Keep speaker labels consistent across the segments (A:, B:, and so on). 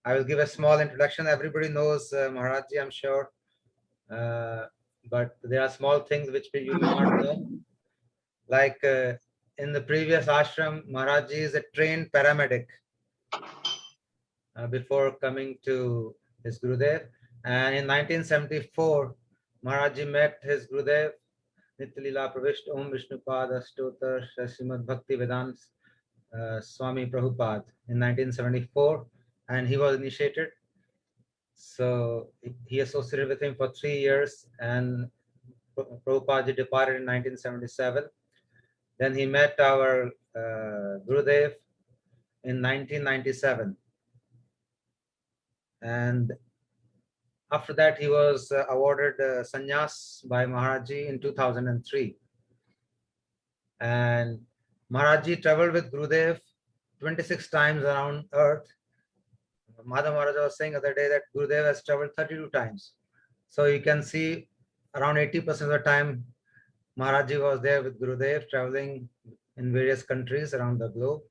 A: I will give a small introduction. Everybody knows Maharaja, I'm sure. But there are small things which you may not know. Like in the previous ashram, Maharaji is a trained paramedic before coming to his Gurudev. And in 1974, Maharaji met his Gurudev, Nityalila Pravishta Om Vishnupada Stotar Srimad Bhakti Vedanta Swami Prabhupada in 1974, and he was initiated. So he associated with him for 3 years, and Prabhupada departed in 1977. Then he met our Gurudev in 1997. And after that, he was awarded sannyas by Maharaji in 2003. And Maharaji traveled with Gurudev 26 times around earth. Madhav Maharaja was saying the other day that Gurudev has traveled 32 times. So you can see around 80% of the time Maharaji was there with Gurudev, traveling in various countries around the globe.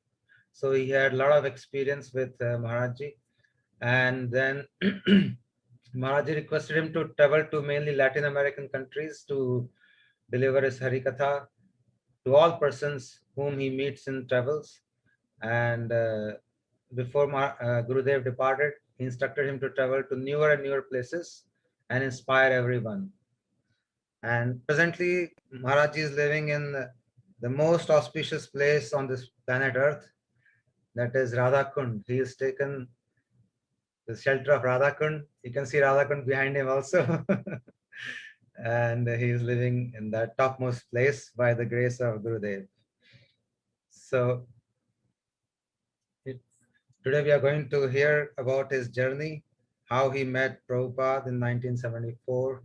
A: So he had a lot of experience with Maharaji. And then Maharaji requested him to travel to mainly Latin American countries to deliver his Harikatha to all persons whom he meets in travels. And before Gurudev departed, he instructed him to travel to newer and newer places and inspire everyone. And presently, Maharaji is living in the most auspicious place on this planet Earth, that is Radhakund. He has taken the shelter of Radhakund. You can see Radhakund behind him also. And he is living in that topmost place by the grace of Gurudev. So today we are going to hear about his journey, how he met Prabhupada in 1974,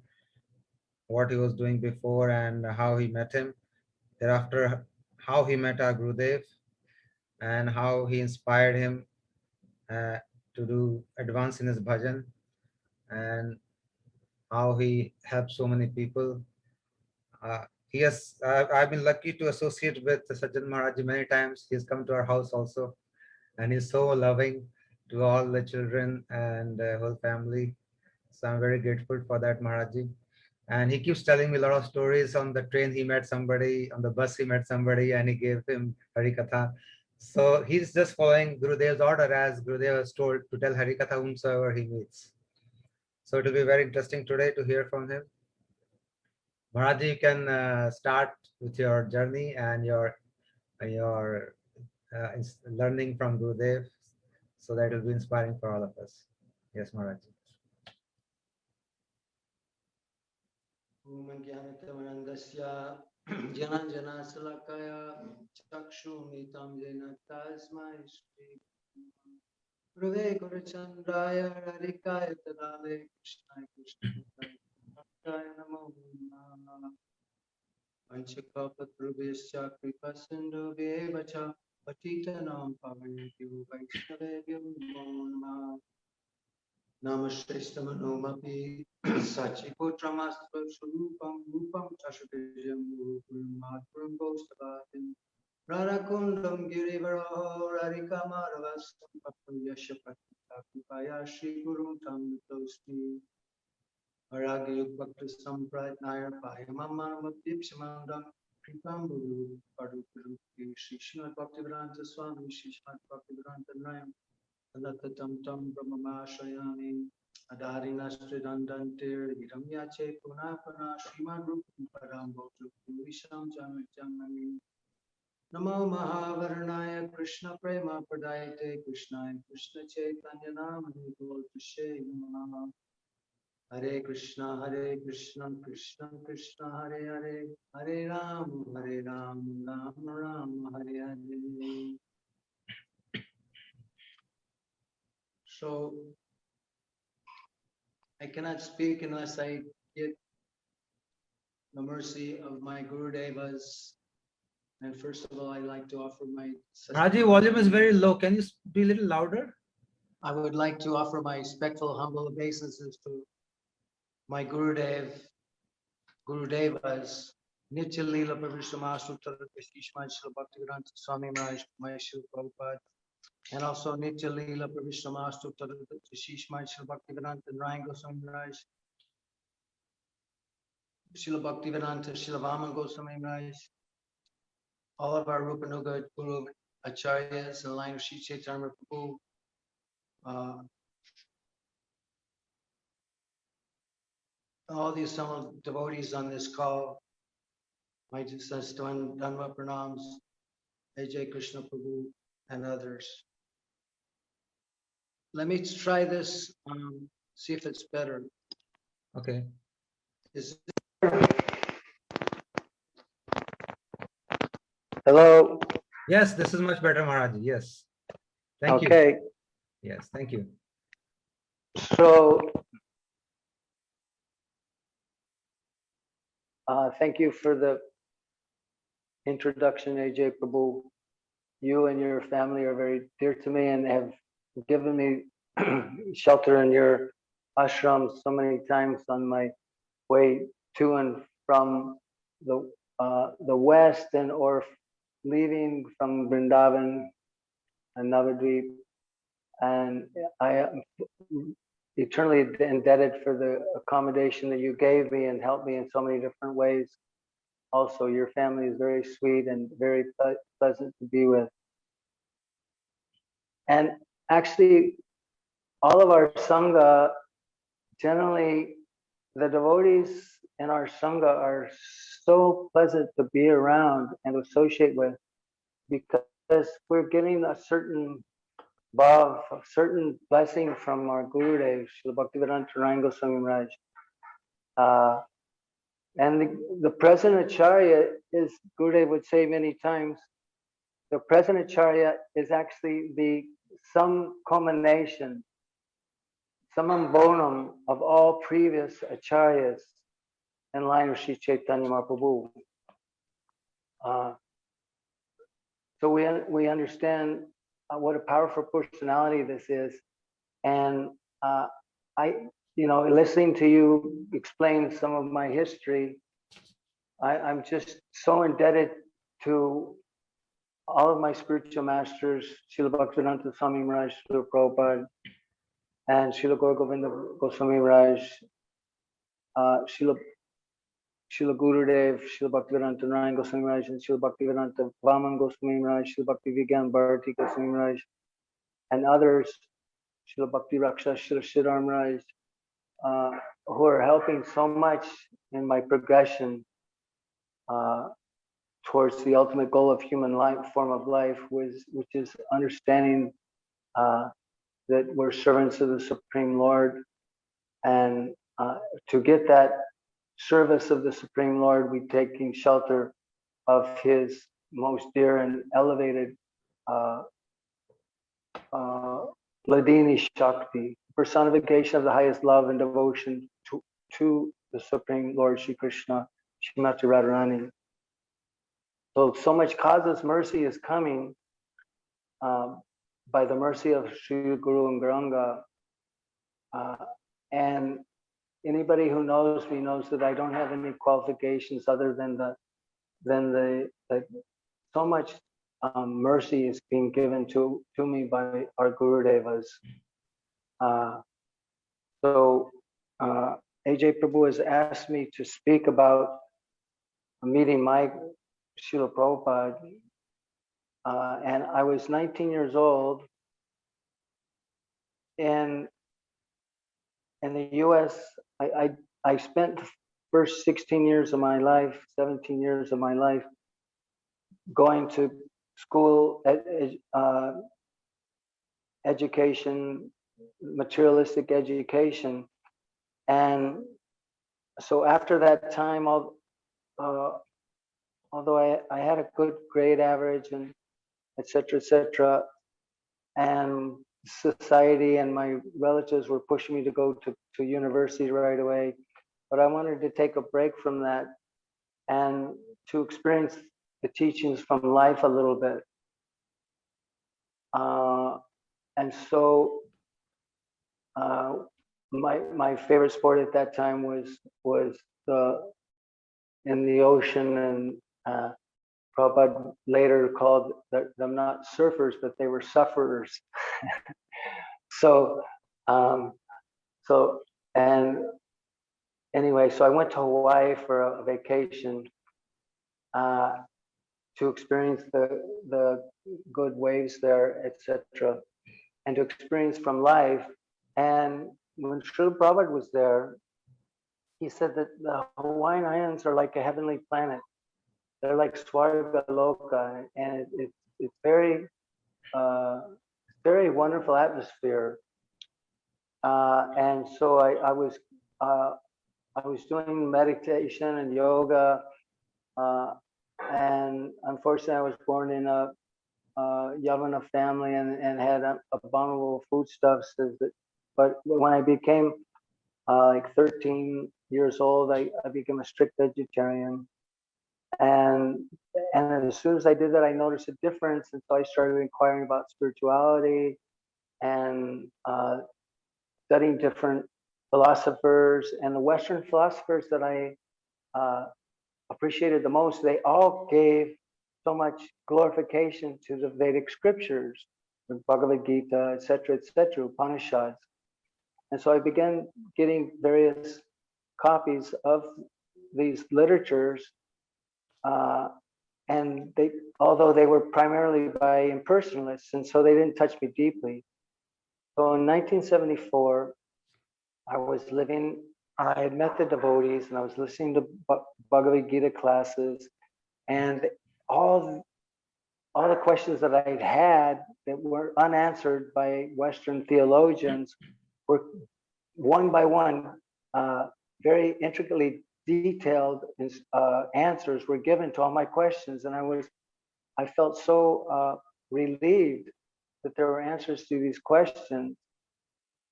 A: what he was doing before and how he met him. Thereafter, how he met our Gurudev and how he inspired him to do advance in his bhajan, and how he helped so many people. I've been lucky to associate with Sajjana Maharaji many times. He's come to our house also, and he's so loving to all the children and the whole family. So I'm very grateful for that, Maharaji. And he keeps telling me a lot of stories. On the train, he met somebody, on the bus, he met somebody, and he gave him Harikatha. So he's just following Gurudev's order, as Gurudev was told to tell Harikatha whomsoever he meets. So it will be very interesting today to hear from him. Maharaji, you can start with your journey and your learning from Gurudev, so that it will be inspiring for all of us. Yes, Maharaji.
B: Jana Salakaya Chakshumitam Jena Tasmai Shri Gurave Gurachandraya Radhikaya Tadale Krishna Krishna Namo Vanchakapatrubhyascha Kripasindhubhyevacha Patitanam Pavanebhyo Vaishnavebhyo Namo Namah Namashristamanumapi Sachiputramastra Surupam Rupam Tashakajam Gurumatram Gosvami Radhakundam Girivaro Radhikamaravasam Papayasha Patipaya Shri Guru Tam Tosmi Aragayuk Bhakti Sampradnaya Payamamanamatipsamandam Kripam Guru Padupuruki Shri Srimad Bhaktivedanta Swami Shri Srimad Bhaktivedanta Nayam Alatatam Tam Brahmamashayami Adharinastridhandantir Hiramyache Punapana Sriman Rupam Parambotu Visham Jamami Namo Mahavarnaya Krishna Prema Pradayate Krishnaya Krishna Chaitanya Namani Gaudiya Namaha Hare Krishna Krishna Krishna Hare Hare Hare Ram Ram Ram Hare Hare. So I cannot speak unless I get the mercy of my Gurudevas. And first of all, I'd like to offer my...
A: Raji, volume is very low. Can you be a little louder?
B: I would like to offer my respectful, humble obeisances to my Gurudevas, Nitya Leela Pravishta Master Sripad Srila Bhaktivedanta Swami Maharaj, my Srila Prabhupada, And also Nitya Leela Pravishamastu Shishmai Srila Bhaktivedanta Narayana Goswami Maharaj, Srila Bhaktivedanta Srila Vaman Goswami Maharaj, all of our Rupanuga Guru Acharyas in the line of Sri Chaitanya Prabhu, all the assembled devotees on this call, my just Dhanva Pranams, Ajay Krishna Prabhu, and others. Let me try this, see if it's better.
A: Okay.
B: Is
C: Hello.
A: Yes, this is much better, Maharaj. Yes. Thank you.
C: Okay.
A: Yes, thank you.
C: So, thank you for the introduction, AJ Prabhu. You and your family are very dear to me and have given me shelter in your ashram so many times on my way to and from the west, and or leaving from Vrindavan and Navadvip. And I am eternally indebted for the accommodation that you gave me and helped me in so many different ways. Also, your family is very sweet and very pleasant to be with. And actually, all of our Sangha, generally, the devotees in our Sangha are so pleasant to be around and associate with, because we're getting a certain bhav, a certain blessing from our Gurudev, Srila Bhaktivedanta Narayana Goswami Maharaj. And the present Acharya is, Gurudev would say many times, the present Acharya is actually the sum culmination, summum bonum of all previous Acharyas in line with Sri Chaitanya Mahaprabhu. So we understand what a powerful personality this is. And listening to you explain some of my history, I'm just so indebted to all of my spiritual masters, Srila Bhaktivedanta Swami Maharaj, Srila Prabhupada, and Srila Gaura Govinda Goswami Maharaj, Srila Gurudev, Srila Bhaktivedanta Narayana Goswami Maharaj, and Srila Bhaktivedanta Vaman Goswami Maharaj, Srila Bhakti Vigyan Bharati Goswami Maharaj, and others, Srila Bhakti Raksha, Srila Sridhar Maharaj, who are helping so much in my progression towards the ultimate goal of human life, form of life, which is understanding that we're servants of the Supreme Lord. And to get that service of the Supreme Lord, we taking shelter of His most dear and elevated Ladini Shakti, personification of the highest love and devotion to the Supreme Lord Shri Krishna, Srimati Radharani. So much causeless mercy is coming by the mercy of Sri Guru and Gauranga. And anybody who knows me knows that I don't have any qualifications other than the so much mercy is being given to me by our Gurudevas. AJ Prabhu has asked me to speak about meeting my Srila Prabhupada, and I was 19 years old. In the U.S., I spent the first 16 years of my life, 17 years of my life, going to school, education, materialistic education. And so after that time, although I had a good grade average and et cetera, and society and my relatives were pushing me to go to university right away, but I wanted to take a break from that and to experience the teachings from life a little bit. And so my favorite sport at that time was in the ocean, and Prabhupada later called them not surfers, but they were sufferers. So, and anyway, so I went to Hawaii for a vacation to experience the good waves there, etc., and to experience from life. And when Srila Prabhupada was there, he said that the Hawaiian Islands are like a heavenly planet. They're like Swarga Loka, and it's very wonderful atmosphere. And so I was doing meditation and yoga, and unfortunately I was born in a Yavana family and had abominable foodstuffs. But when I became like 13 years old, I became a strict vegetarian. And as soon as I did that, I noticed a difference. And so I started inquiring about spirituality and studying different philosophers. And the Western philosophers that I appreciated the most, they all gave so much glorification to the Vedic scriptures, the Bhagavad Gita, etc., Upanishads. And so I began getting various copies of these literatures, and although they were primarily by impersonalists, and so they didn't touch me deeply. So in 1974, I had met the devotees, and I was listening to Bhagavad Gita classes, and all the questions that I'd had that were unanswered by Western theologians were one by one, very intricately detailed answers were given to all my questions, and I felt so relieved that there were answers to these questions.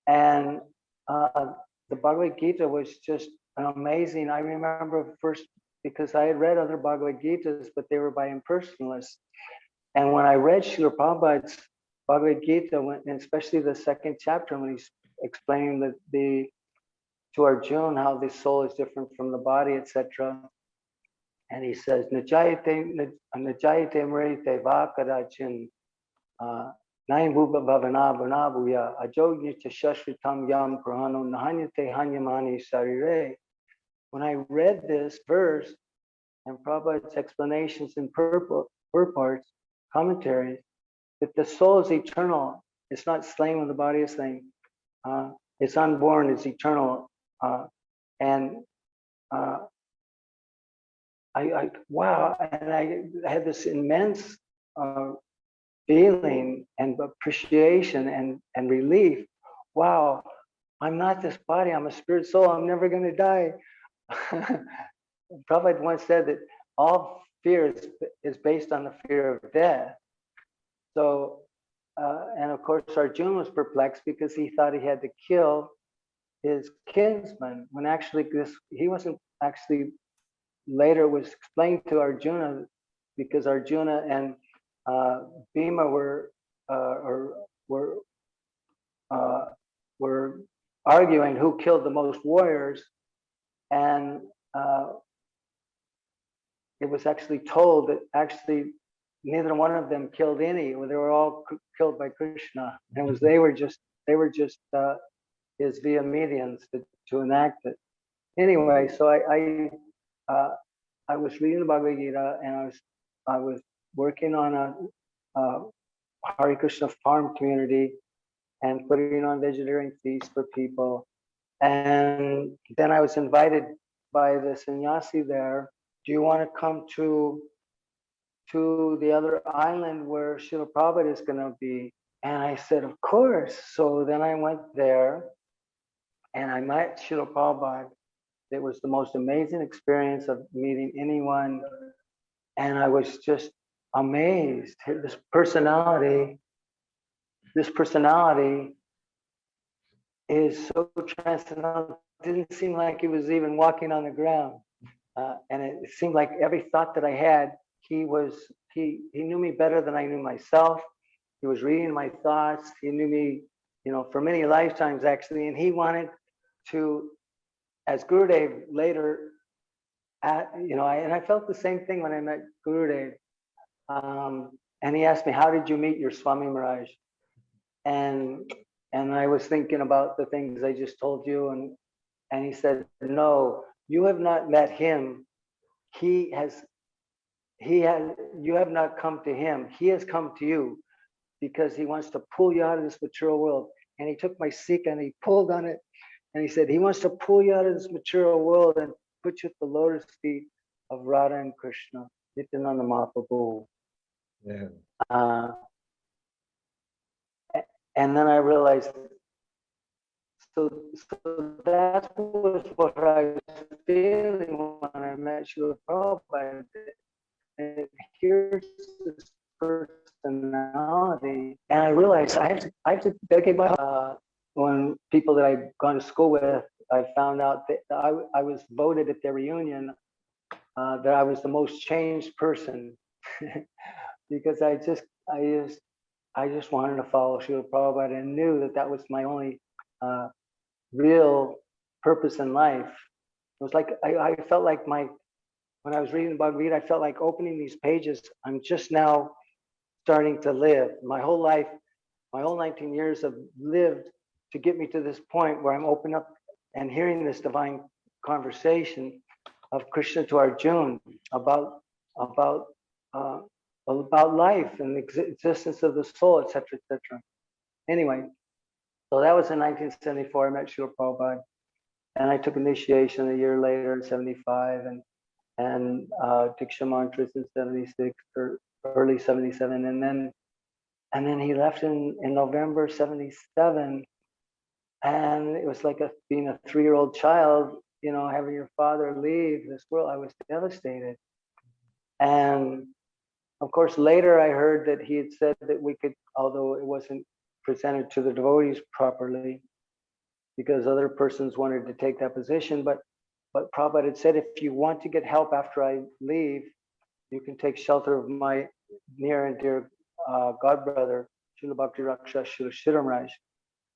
C: And the Bhagavad Gita was just an amazing. I remember first, because I had read other Bhagavad Gitas, but they were by impersonalists. And when I read Srila Prabhupada's Bhagavad Gita, and especially the second chapter, when he's explaining to Arjuna how the soul is different from the body, etc. And he says, Najayate mrite vakadachin naim bhuba bhavana bhanabuya ajognya shashritam yam prahano nahanyate hanyamani sarire. When I read this verse and Prabhupada's explanations and purports, commentaries, that the soul is eternal, it's not slain when the body is slain, it's unborn, it's eternal. Wow, and I had this immense feeling and appreciation and relief. Wow, I'm not this body, I'm a spirit soul, I'm never going to die. Prabhupada once said that all fear is based on the fear of death. So, and of course Arjuna was perplexed because he thought he had to kill his kinsman, when actually he wasn't actually. Later it was explained to Arjuna, because Arjuna and Bhima were arguing who killed the most warriors, and it was actually told that actually neither one of them killed any. They were all killed by Krishna, and they were just his via medians to enact it. Anyway, so I was reading the Bhagavad Gita, and I was working on a Hare Krishna farm community and putting on vegetarian feasts for people. And then I was invited by the sannyasi there. Do you want to come to the other island where Srila Prabhupada is going to be? And I said, of course. So then I went there, and I met Srila Prabhupada. It was the most amazing experience of meeting anyone. And I was just amazed. This personality is so transcendental. It didn't seem like he was even walking on the ground. And it seemed like every thought that I had, he knew me better than I knew myself. He was reading my thoughts. He knew me, for many lifetimes actually. And he wanted to, as Gurudev later, and I felt the same thing when I met Gurudev. And he asked me, how did you meet your Swami Maharaj? And I was thinking about the things I just told you, and he said, no, you have not met him. He has, you have not come to him. He has come to you because he wants to pull you out of this material world. And he took my sikh and he pulled on it. And he said, he wants to pull you out of this material world and put you at the lotus feet of Radha and Krishna. Nityananda Mahaprabhu.
A: Yeah.
C: And then I realized, so that's what I was feeling when I met Srila Prabhupada. And here's this personality, and I realized I have to dedicate my when people that I'd gone to school with, I found out that I was voted at their reunion that I was the most changed person because I just wanted to follow Srila Prabhupada and knew that that was my only real purpose in life. It was like I felt like when I was reading the Bhagavad Gita, I felt like opening these pages. I'm just now starting to live. My whole life, my whole 19 years have lived to get me to this point where I'm open up and hearing this divine conversation of Krishna to Arjuna about life and the existence of the soul, etc., etc. Anyway, so that was in 1974. I met Srila Prabhupada, and I took initiation a year later in 75, and Diksha mantras in 76 or early 77, and then he left in November 77, and it was like being a 3-year-old child, you know, having your father leave this world. I was devastated. And of course, later I heard that he had said that we could, although it wasn't presented to the devotees properly, because other persons wanted to take that position, but Prabhupada had said, if you want to get help after I leave, you can take shelter of my near and dear godbrother, Srila Bhakti Raksha Srila Sridhar Maharaj.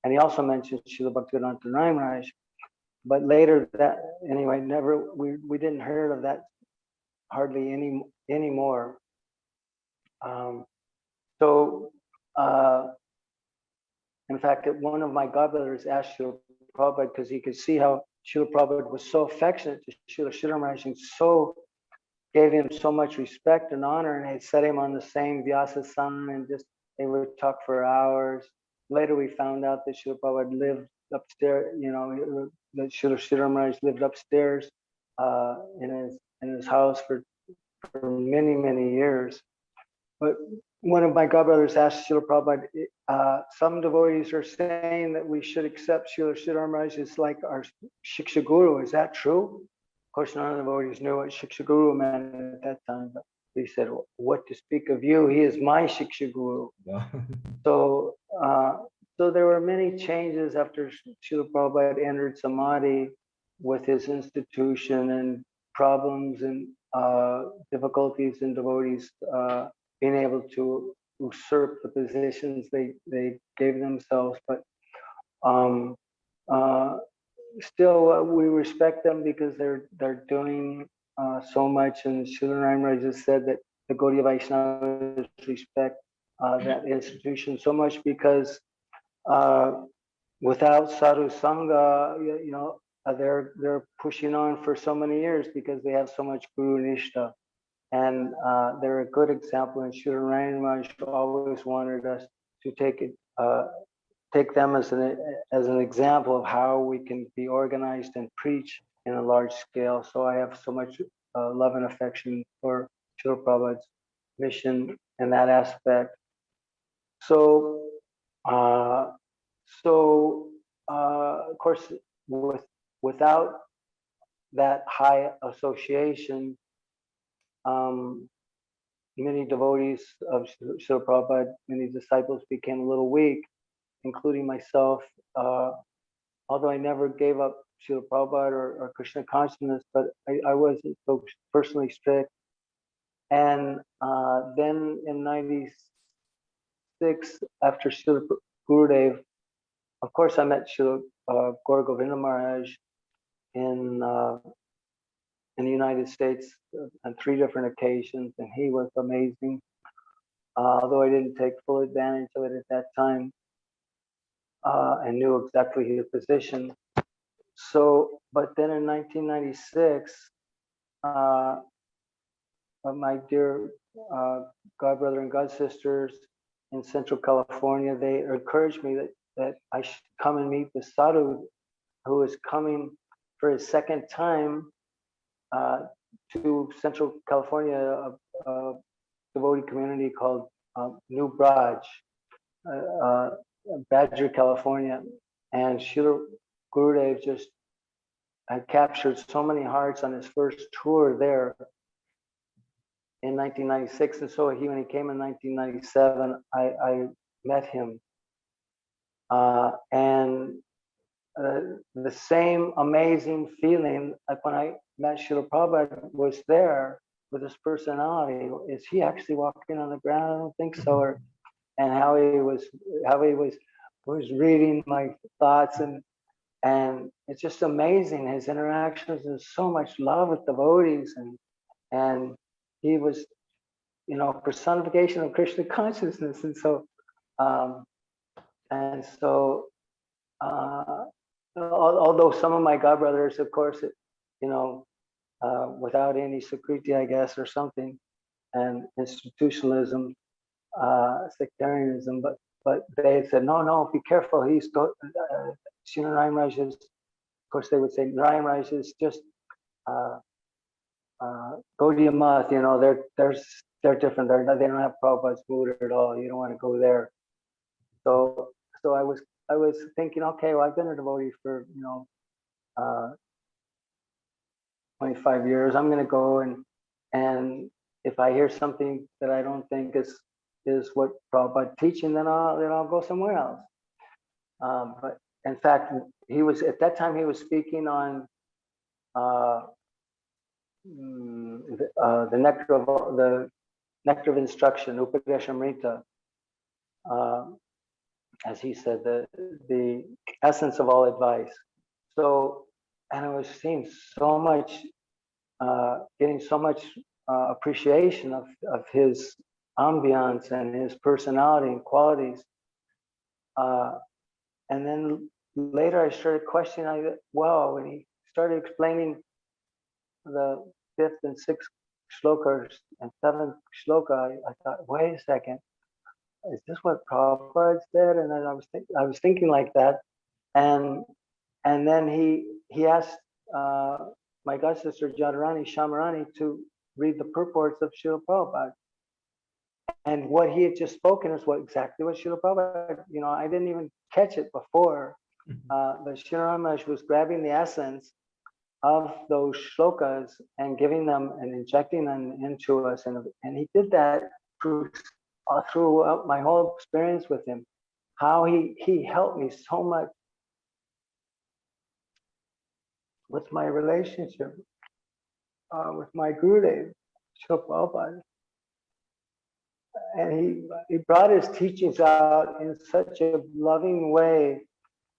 C: And he also mentioned Srila Bhaktivedanta Narayana Maharaj. But later, that anyway, we didn't hear of that hardly anymore. In fact, one of my godbrothers asked Srila Prabhupada, because he could see how Srila Prabhupada was so affectionate to Srila Sridhar Maharaj and so gave him so much respect and honor, and had set him on the same Vyasa-san, and just they would talk for hours. Later, we found out that Srila Prabhupada lived upstairs. You know, that Srila Sridhar Maharaj lived upstairs in his house for many years. But one of my godbrothers asked Srila Prabhupada, some devotees are saying that we should accept Srila Sridhar Maharaj as like our Shiksha Guru. Is that true? Of course, none of the devotees knew what Shiksha Guru meant at that time, but he said, well, what to speak of you? He is my Shiksha Guru.
A: Wow.
C: So there were many changes after Srila Prabhupada entered Samadhi with his institution, and problems and difficulties in devotees being able to usurp the positions they gave themselves. But still, we respect them because they're doing so much. And Srila Narayana Maharaj has said that the Gaudiya Vaishnavas respect that institution so much because without sadhu sangha, you know, they're pushing on for so many years because they have so much guru nishta, and they're a good example. And Srila Narayana Maharaj always wanted us to take them as an example of how we can be organized and preach in a large scale. So I have so much love and affection for Srila Prabhupada's mission in that aspect. So of course, without that high association, many devotees of Srila Prabhupada, many disciples became a little weak, including myself. Although I never gave up Srila Prabhupada or Krishna consciousness, but I wasn't so personally strict. And then in '96, after Srila Gurudeva, of course, I met Srila Gaura Govinda Maharaj in the United States on 3 different occasions, and he was amazing. although I didn't take full advantage of it at that time, and knew exactly his position. So, but then in 1996, my dear God brother and God sisters in Central California, they encouraged me that I should come and meet the sadhu who is coming for his second time to Central California, a devotee community called New Braj, Badger, California. And Srila Gurudev just had captured so many hearts on his first tour there in 1996. And so when he came in 1997, I met him. And the same amazing feeling like when I met Srila Prabhupada was there with his personality. Is he actually walking on the ground? I don't think so. Or, and how he was reading my thoughts, and it's just amazing his interactions. There's so much love with devotees, and he was, you know, personification of Krishna consciousness. And so although some of my godbrothers, of course, you know, without any security, I guess, or something, and institutionalism, sectarianism, but they said, no, be careful. Narayan Raj is, of course, they would say Narayan Raj is just Gaudiya Math, you know, they're different. They don't have Prabhupada's mood at all. You don't want to go there. So I was thinking, okay, well, I've been a devotee for 25 years. I'm going to go and if I hear something that I don't think is what Prabhupada teaching, then I'll go somewhere else. But in fact, at that time he was speaking on the nectar of instruction, Rasamrita, as he said, the essence of all advice. So, and I was seeing so much, getting so much appreciation of his ambiance and his personality and qualities. And then later I started questioning, when he started explaining the 5th and 6th shlokas and 7th shloka, I thought, wait a second, is this what Prabhupada said? And then I was thinking like that, and then he asked my god sister Jadharani Shamarani to read the purports of Srila Prabhupada, and what he had just spoken is exactly what Srila Prabhupada. You know, I didn't even catch it before, but Srila Ramanuj was grabbing the essence of those shlokas and giving them and injecting them into us, and he did that throughout my whole experience with him. How he helped me so much with my relationship with my Gurudev, Srila Prabhupada. And he brought his teachings out in such a loving way,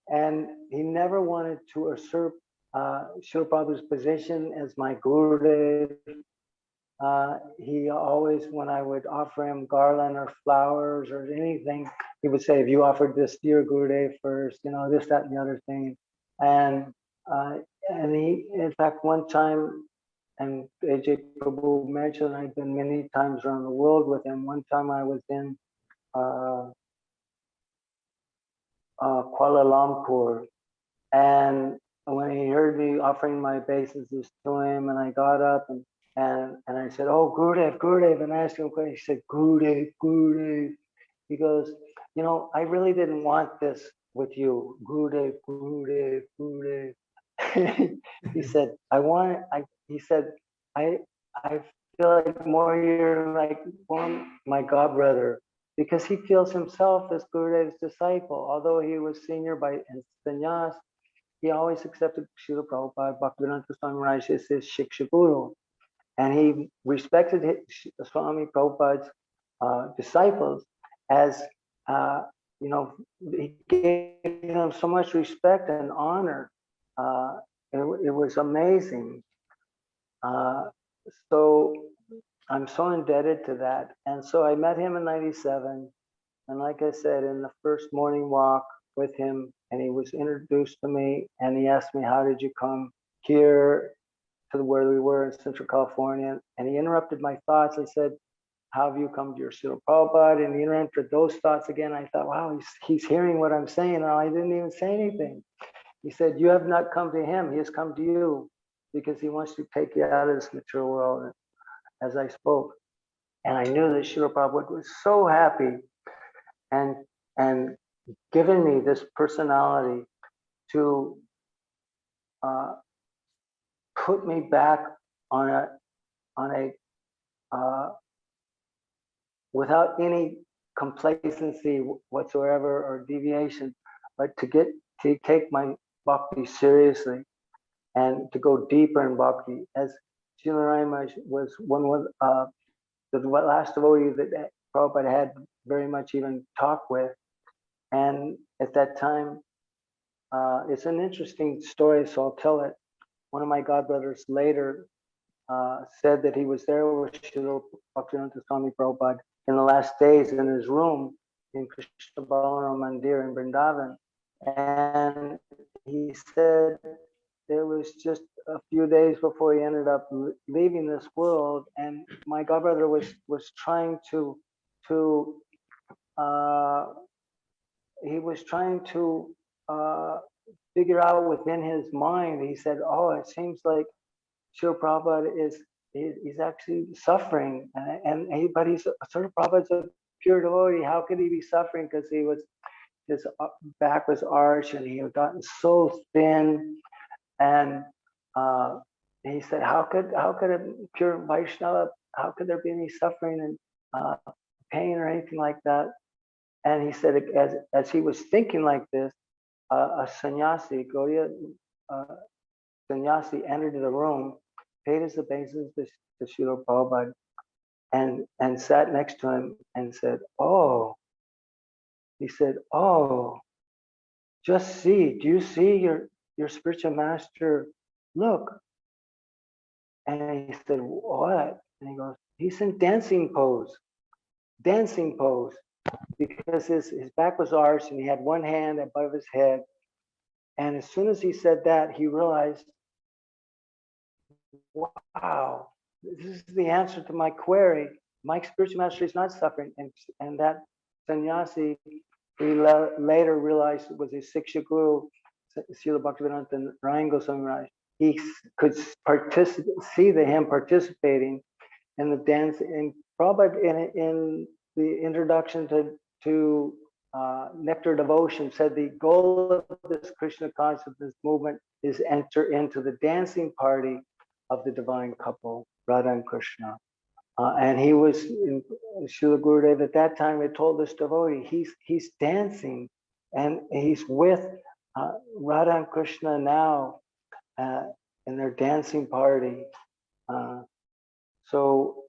C: and he never wanted to usurp Srila Prabhupada's position as my Gurudev. He always, when I would offer him garland or flowers or anything, he would say, if you offered this to your Gurudev first, you know, this, that, and the other thing. And he, in fact, one time, and AJ Prabhu mentioned, I've been many times around the world with him. One time I was in Kuala Lumpur, and when he heard me offering my obeisances to him, and I got up and I said, oh, Gurudev, and I asked him a question. He said, Gurudev. He goes, you know, I really didn't want this with you, Gurudev. He said, he said, I feel like more you're like my godbrother, because he feels himself as Gurudev's disciple. Although he was senior by sannyas, he always accepted Srila Prabhupada, Bhaktivedanta Swami Maharaj as his Shiksha Guru. And he respected Swami Prabhupada's disciples as, you know, he gave them so much respect and honor. It was amazing. So I'm so indebted to that. And so I met him in 97. And like I said, in the first morning walk with him, and he was introduced to me, and he asked me, how did you come here to where we were in Central California? And he interrupted my thoughts. I said, how have you come to your Srila Prabhupada? And he entered those thoughts again. I thought, wow, he's hearing what I'm saying. And I didn't even say anything. He said, you have not come to him. He has come to you because he wants to take you out of this material world, as I spoke. And I knew that Srila Prabhupada was so happy and given me this personality to put me back on a without any complacency whatsoever or deviation, but to take my bhakti seriously and to go deeper in bhakti. As Srila Narayana was the last devotee that Prabhupada had very much even talked with. And at that time, it's an interesting story, so I'll tell it. One of my godbrothers later said that he was there with Srila Bhaktivedanta Swami Prabhupada in the last days in his room in Krishna Balaram Mandir in Vrindavan. And he said it was just a few days before he ended up leaving this world, and my godbrother was trying to he was trying to figure out within his mind. He said, oh, it seems like Srila Prabhupada he's actually suffering, but he's Srila Prabhupada's a pure devotee. How could he be suffering? Because his back was arched and he had gotten so thin. And he said, how could a pure Vaishnava, how could there be any suffering and pain or anything like that? And he said, as he was thinking like this, a sannyasi, Gaudiya sannyasi, entered the room, paid his obeisances to Srila Prabhupada, and sat next to him and said, oh, he said, oh, just see, do you see your spiritual master? Look. And he said, what? And he goes, he's in dancing pose, because his back was arched and he had one hand above his head. And as soon as he said that, he realized, wow, this is the answer to my query. My spiritual master is not suffering. And that sannyasi, we later realized it was his Siksha Guru, Srila Bhaktivedanta Narayana Goswami Maharaj. He could see him participating in the dance. And Prabhupada in the introduction to Nectar Devotion said the goal of this Krishna consciousness movement is enter into the dancing party of the divine couple, Radha and Krishna. And he was, Srila Gurudeva at that time had told this devotee, he's dancing and he's with Radha and Krishna now in their dancing party. So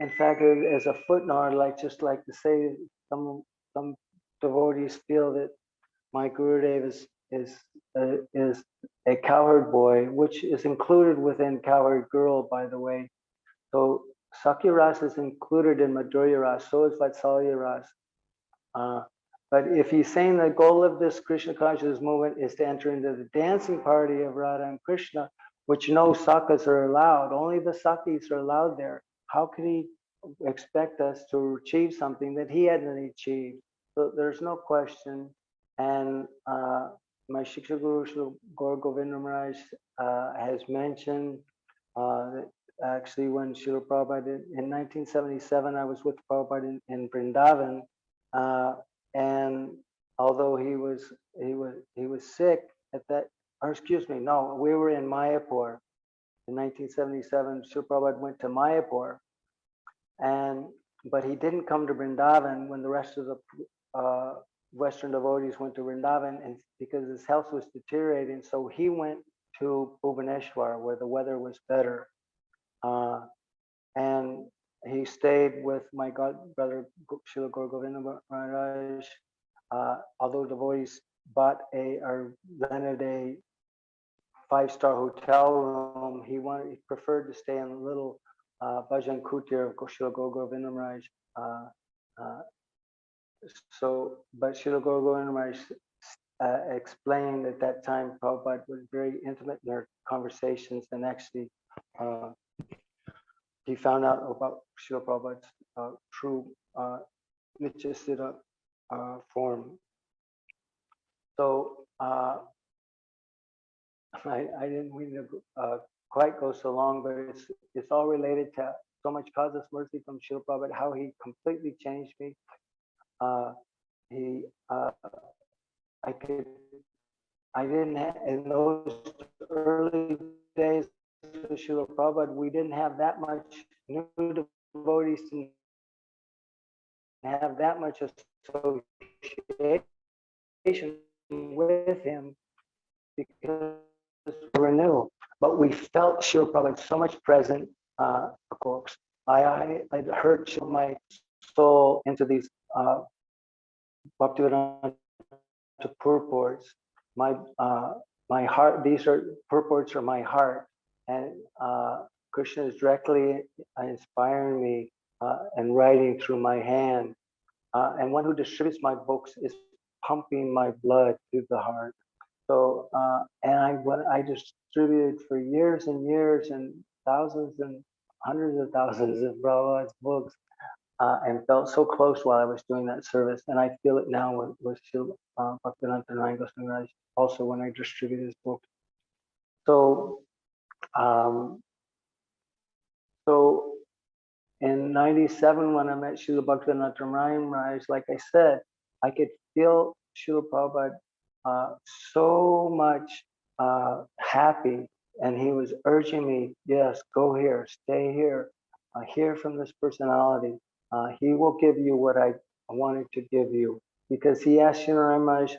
C: in fact, as a footnote, I'd just like to say some devotees feel that my Gurudev is a cowherd boy, which is included within cowherd girl, by the way. So Sakya Ras is included in Madhurya Ras, so is Vatsalya Ras. But if he's saying the goal of this Krishna consciousness movement is to enter into the dancing party of Radha and Krishna, which no sakhas are allowed, only the sakhis are allowed there, how could he expect us to achieve something that he hadn't achieved? So there's no question. And my Shiksha Guru, Srila Gaur Govinda Maharaj, has mentioned that actually when Srila Prabhupada, in 1977, I was with Prabhupada in Vrindavan, and although he was sick at that, or excuse me, no, we were in Mayapur in 1977. Srila Prabhupada went to Mayapur, but he didn't come to Vrindavan when the rest of the Western devotees went to Vrindavan, and because his health was deteriorating, so he went to Bhubaneswar where the weather was better, and he stayed with my godbrother Srila Gaur Govinda Maharaj. Although devotees bought or rented a 5-star hotel room, he preferred to stay in a little Bhajan Kutir of Srila Guru Govinda Maharaj. But Srila Guru Govinda Maharaj explained at that time Prabhupada was very intimate in their conversations, and actually he found out about Srila Prabhupada's true Nityasiddha form. So I didn't mean to quite go so long, but it's all related to so much causeless mercy from Srila Prabhupada, how he completely changed me. I didn't have, in those early days of Srila Prabhupada, we didn't have that much new devotees to have that much association with him because we were new. But we felt Srila Prabhupada so much present, of course. I heard my soul into these Bhaktivedanta purports. My heart, these purports are my heart, and Krishna is directly inspiring me and writing through my hand. And one who distributes my books is pumping my blood through the heart. So, and I distributed for years and years and thousands and hundreds of thousands of Prabhupada's books, and felt so close while I was doing that service. And I feel it now with Bhaktivedanta Narayana Goswami Maharaj, also when I distribute his books. So, so in '97, when I met Srila Bhaktivedanta Narayana Maharaj, like I said, I could feel Srila Prabhupada so much happy, and he was urging me, yes, go here, stay here, hear from this personality. He will give you what I wanted to give you, because he asked Srila Narayana Maharaj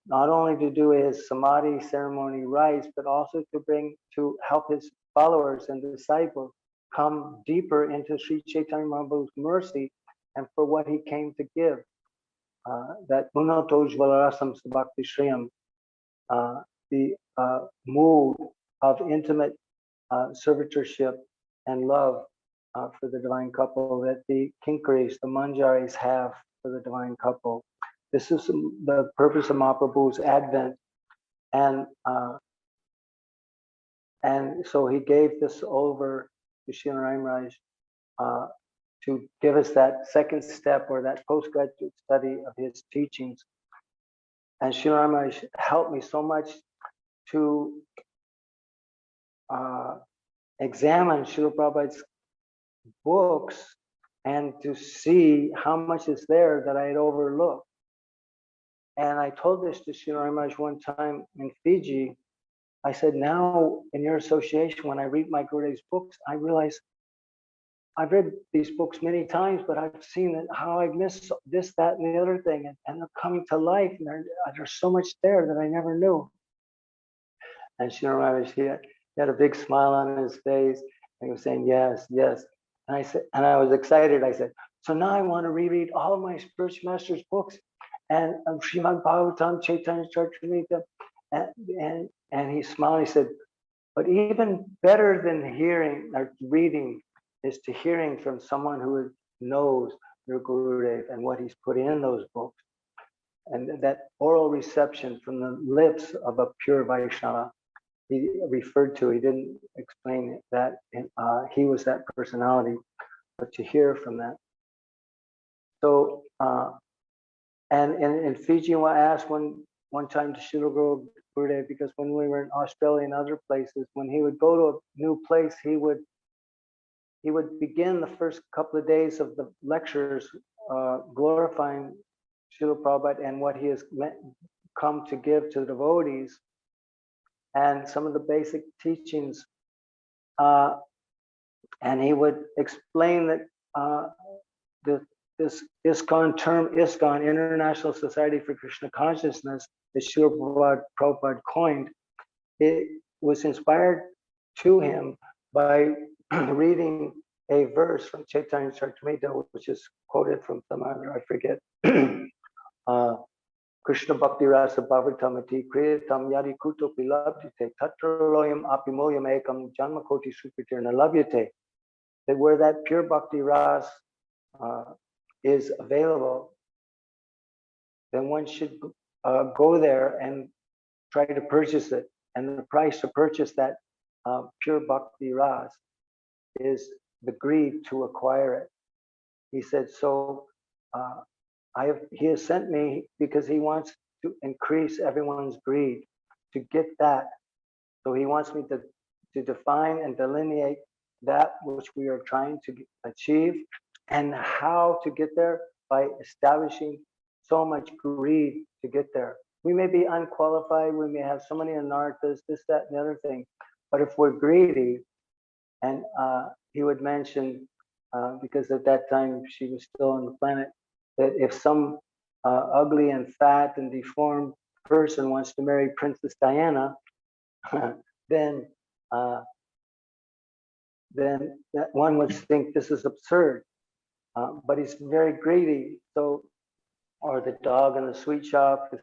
C: not only to do his samadhi ceremony rites, but also to help his followers and disciples come deeper into Sri Chaitanya Mahaprabhu's mercy and for what he came to give. That Unato Jvalarasam Sabhakti Shriyam, the mood of intimate servitorship and love for the divine couple that the Kinkaris, the Manjaris have for the divine couple. This is the purpose of Mahaprabhu's advent, and so he gave this over to Srila Narayana Maharaj to give us that second step or that postgraduate study of his teachings. And Srila Narayana Maharaj helped me so much to examine Srila Prabhupada's books and to see how much is there that I had overlooked. And I told this to Srila Narayana Maharaj one time in Fiji. I said, now in your association, when I read my Gurudev's books, I realize I've read these books many times, but I've seen that how I missed this, that, and the other thing, and they're coming to life, and there's so much there that I never knew. And Srila Maharaj, he had a big smile on his face, and he was saying, yes, yes. And I said, and I was excited. I said, so now I want to reread all of my spiritual master's books, and Srimad Bhagavatam, Chaitanya Charitamrita, and he smiled. He said, but even better than hearing or reading is to hearing from someone who knows your Gurudev and what he's put in those books. And that oral reception from the lips of a pure Vaishnava, he referred to, he didn't explain that he was that personality, but to hear from that. So, and in Fiji, I asked one time to Srila Gurudev, because when we were in Australia and other places, when he would go to a new place, he would begin the first couple of days of the lectures glorifying Srila Prabhupada and what he has come to give to the devotees, and some of the basic teachings. And he would explain that this ISKCON term, ISKCON, International Society for Krishna Consciousness, that Srila Prabhupada coined, it was inspired to him by reading a verse from Chaitanya Charitamrita, which is quoted from some other, I forget. Krishna Bhakti Rasa Bhavatamati Kriyatam Yadi Kuto Pilabdite Tatraloyam Apimoyam Ekam Janmakoti Supritirna Labyate. that where that pure bhakti ras is available, then one should go there and try to purchase it. And the price to purchase that pure bhakti ras is the greed to acquire it. He said, so he has sent me because he wants to increase everyone's greed to get that. So he wants me to define and delineate that which we are trying to achieve and how to get there by establishing so much greed to get there. We may be unqualified, we may have so many anarthas, this, that, and the other thing. But if we're greedy, and he would mention, because at that time she was still on the planet, that if some ugly and fat and deformed person wants to marry Princess Diana, then that one would think this is absurd. But he's very greedy. So, or the dog in the sweet shop is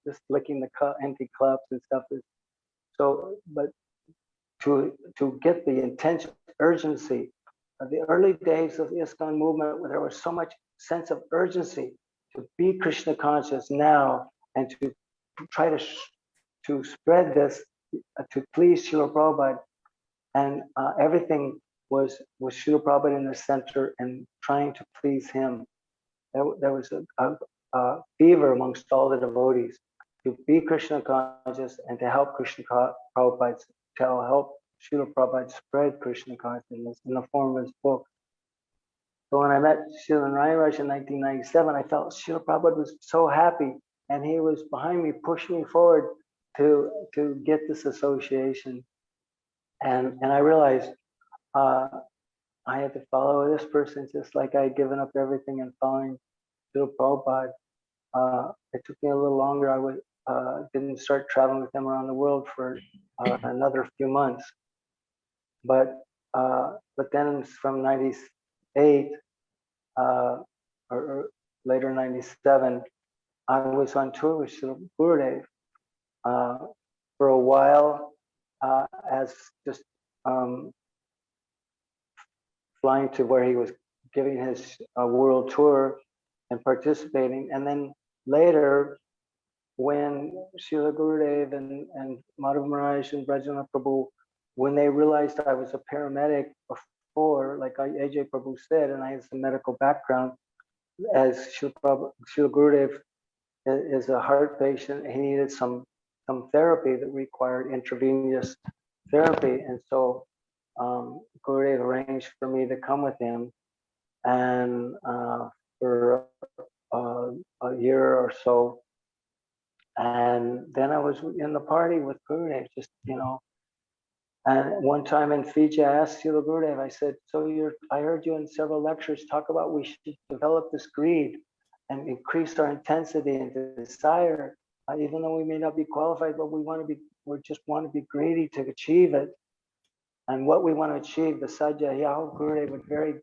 C: just licking the empty cups and stuff. So, but to get the intention, urgency, the early days of the ISKCON movement, where there was so much sense of urgency to be Krishna conscious now and to try to spread this to please Srila Prabhupada, and everything was Srila Prabhupada in the center and trying to please him. There was a fever amongst all the devotees to be Krishna conscious and to help Krishna Prabhupada, to help Srila Prabhupada spread Krishna consciousness in the form of his book. So when I met Srila Narayana in 1997, I felt Srila Prabhupada was so happy, and he was behind me, pushing me forward to get this association. And I realized I had to follow this person just like I had given up everything and following Srila Prabhupada. It took me a little longer. I didn't start traveling with him around the world for another few months. But then from 98 or later 97, I was on tour with Srila Gurudeva for a while, as just flying to where he was giving his world tour and participating. And then later, when Srila Gurudeva and Madhava Maharaj and Brajana Prabhu, when they realized I was a paramedic before, like AJ Prabhu said, and I had some medical background, as Srila Gurudeva is a heart patient, he needed some therapy that required intravenous therapy. And so Gurudeva arranged for me to come with him, and for a year or so. And then I was in the party with Gurudeva, just, and one time in Fiji, I asked Srila Gurudeva, I said, so I heard you in several lectures talk about we should develop this greed and increase our intensity and desire, even though we may not be qualified, but we just want to be greedy to achieve it. And what we want to achieve, the Sajjana, Gurudeva would very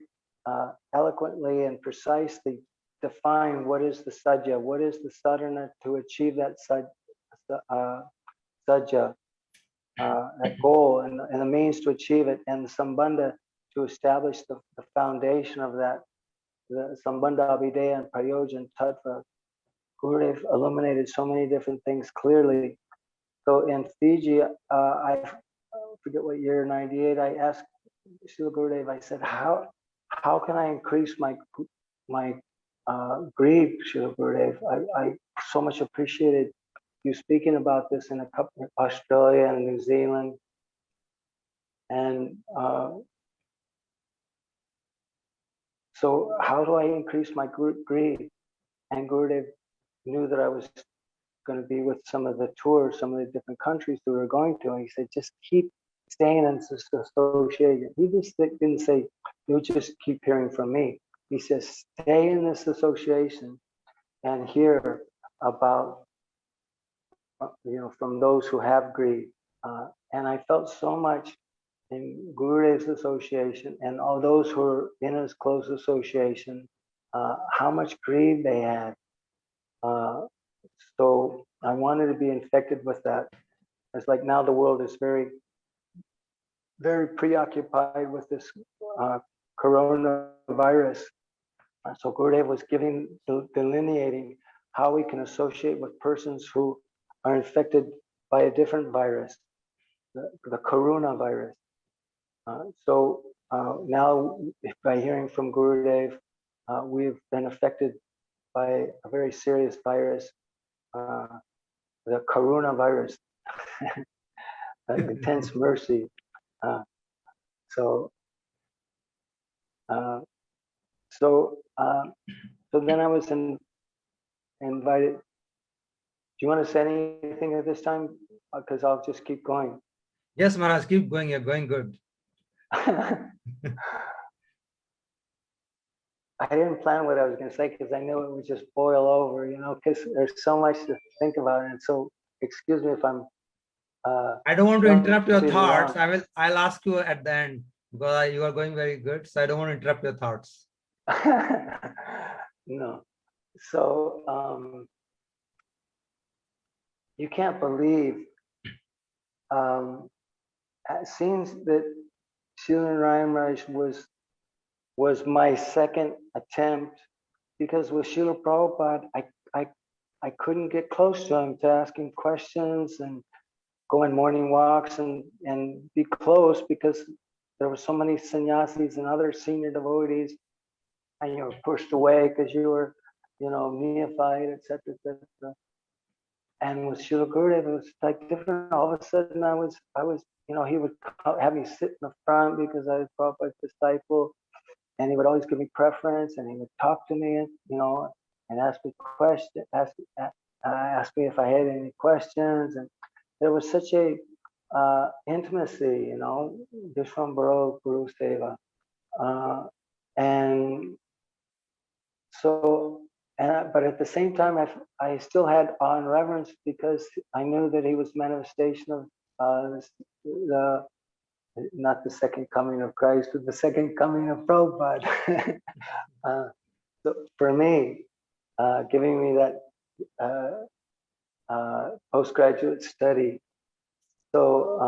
C: eloquently and precisely define what is the Sajjana, what is the sadhana to achieve that Sajjana, that goal, and the means to achieve it, and the Sambandha to establish the foundation of that, the Sambandha Abhideya and Prayojan Tattva. Gurudeva illuminated so many different things clearly. So in Fiji, I forget what year, 98, I asked Srila Gurudeva, I said, how can I increase my greed, Srila Gurudeva? I so much appreciated you speaking about this in Australia and New Zealand. And so how do I increase my greed? And Gurudeva knew that I was going to be with some of the tours, some of the different countries that we were going to. And he said, just keep staying in this association. He just didn't say, you just keep hearing from me. He says, stay in this association and hear about, from those who have greed. And I felt so much in Gurudeva's association and all those who were in his close association, how much greed they had. So I wanted to be infected with that. It's like now the world is very, very preoccupied with this coronavirus. So Gurudev was delineating how we can associate with persons who are infected by a different virus, the coronavirus. So now, by hearing from Gurudev, we've been affected by a very serious virus, the coronavirus, intense mercy. So then I was invited. Do you want to say anything at this time? Because I'll just keep going.
A: Yes, Maharaj, keep going. You're going good.
C: I didn't plan what I was going to say because I knew it would just boil over, because there's so much to think about. And so, excuse me if I'm.
A: I don't want to interrupt your
C: jumping
A: thoughts.
C: around.
A: I'll ask you at the end because you are going very good. So I don't want to interrupt your thoughts.
C: No. So you can't believe it seems that Srila Narayana was my second attempt, because with Srila Prabhupada, I couldn't get close to him to ask him questions and go on morning walks and be close, because there were so many sannyasis and other senior devotees, and you were pushed away because you were, neophyte, etc., etc. And with Srila Gurudev, it was like different. All of a sudden, I was, he would have me sit in the front because I was Prabhupada's disciple, and he would always give me preference, and he would talk to me, and ask me questions, ask me if I had any questions, and there was such a intimacy, Vishwambaro Guru Seva, and so. But at the same time, I still had awe and reverence, because I knew that he was manifestation of not the second coming of Christ, but the second coming of Prabhupada. So for me, giving me that postgraduate study. So,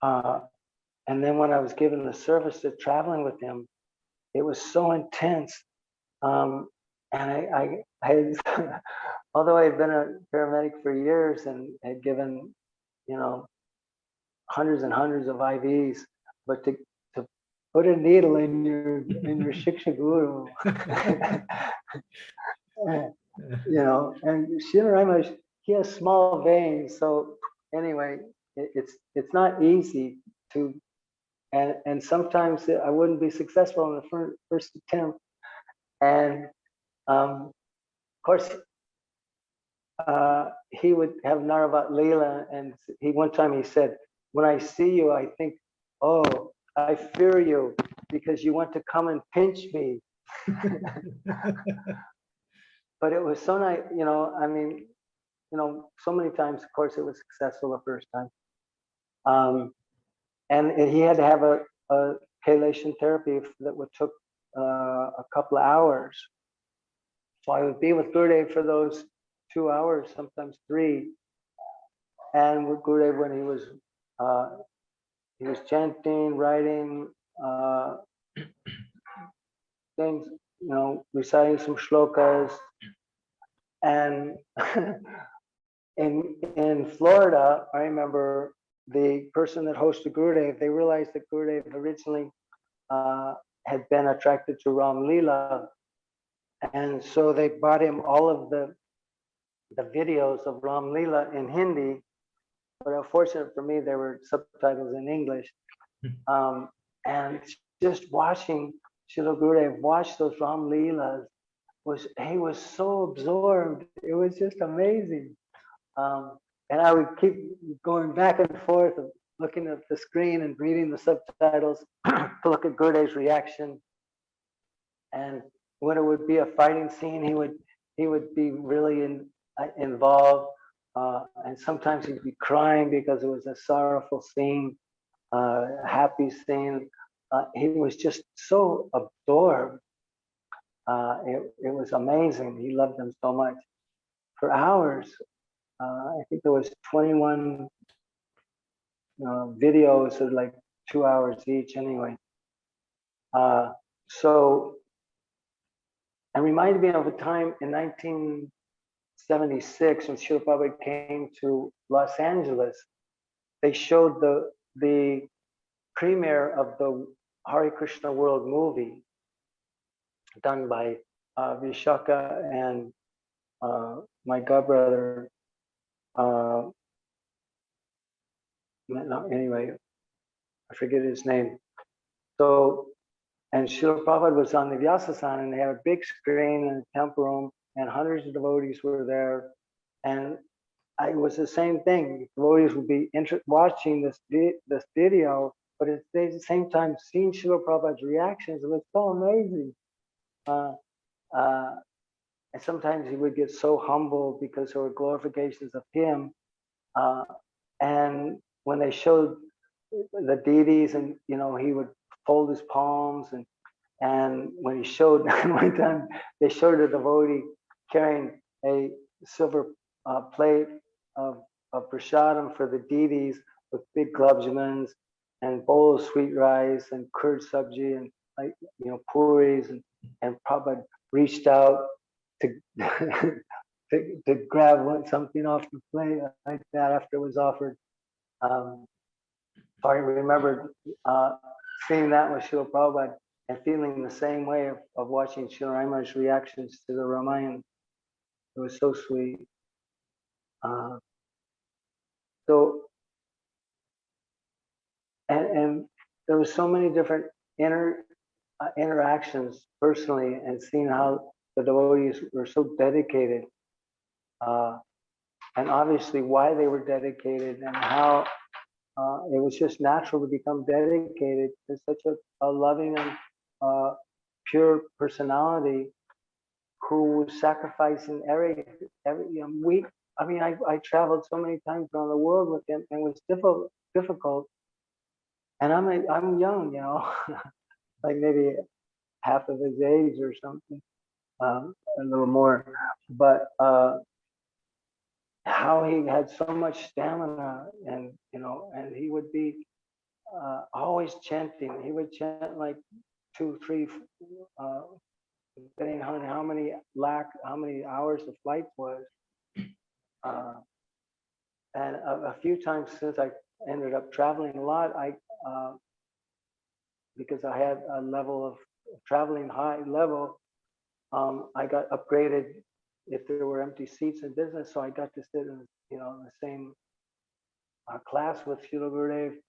C: and then when I was given the service of traveling with him, it was so intense. And I although I had been a paramedic for years and had given, hundreds and hundreds of IVs, but to put a needle in your Shiksha Guru, and Srila Rama, he has small veins, so anyway, it's not easy to. And sometimes I wouldn't be successful in the first attempt. And of course, he would have Naravat Leela, and one time he said, "When I see you, I think, oh, I fear you because you want to come and pinch me." But it was so nice, so many times, of course, it was successful the first time. And he had to have a chelation therapy that would took a couple of hours. So I would be with Gurudev for those 2 hours, sometimes 3. And with Gurudev, when he was chanting, writing things, reciting some shlokas. And in Florida, I remember the person that hosted Gurudev, they realized that Gurudev originally had been attracted to Ram Leela, and so they brought him all of the videos of Ram Leela in Hindi, but unfortunately for me, there were subtitles in English. And just watching Srila Gurudev watch those Ram Leelas, he was so absorbed. It was just amazing. And I would keep going back and forth, and looking at the screen and reading the subtitles to look at Gurudev's reaction. And when it would be a fighting scene, he would be really involved. And sometimes he'd be crying because it was a sorrowful scene, happy scene. He was just so absorbed. It was amazing. He loved them so much. For hours, I think there was 21 videos of like 2 hours each anyway. So it reminded me of a time in 1976 when Srila Prabhupada came to Los Angeles. They showed the premiere of the Hare Krishna World movie done by Vishaka and my godbrother. Anyway, I forget his name. So, and Srila Prabhupada was on the Vyasasana, and they had a big screen in the temple room, and hundreds of devotees were there. And it was the same thing. Devotees would be watching this video, but at the same time seeing Srila Prabhupada's reactions. It was so amazing. And sometimes he would get so humble because there were glorifications of him. And when they showed the deities, and he would fold his palms, and when he showed one time they showed a devotee carrying a silver plate of prasadam for the deities with big globulins and bowl of sweet rice and curd sabji and puris, and Prabhupada reached out to to grab something off the plate like that after it was offered. I remembered seeing that with Srila Prabhupada and feeling the same way of watching Srila Rama's reactions to the Ramayana. It was so sweet. So, and there were so many different interactions personally, and seeing how the devotees were so dedicated, and obviously why they were dedicated, and how it was just natural to become dedicated to such a loving and pure personality who was sacrificing every week. I mean, I traveled so many times around the world with him, and it was difficult. And I'm young, like maybe half of his age or something, a little more. But how he had so much stamina, and and he would be always chanting. He would chant like 2, 3, depending on how many hours the flight was. And a few times since I ended up traveling a lot, because I had a level of traveling high level, I got upgraded if there were empty seats in business, so I got to sit in the same class with Srila Gurudev,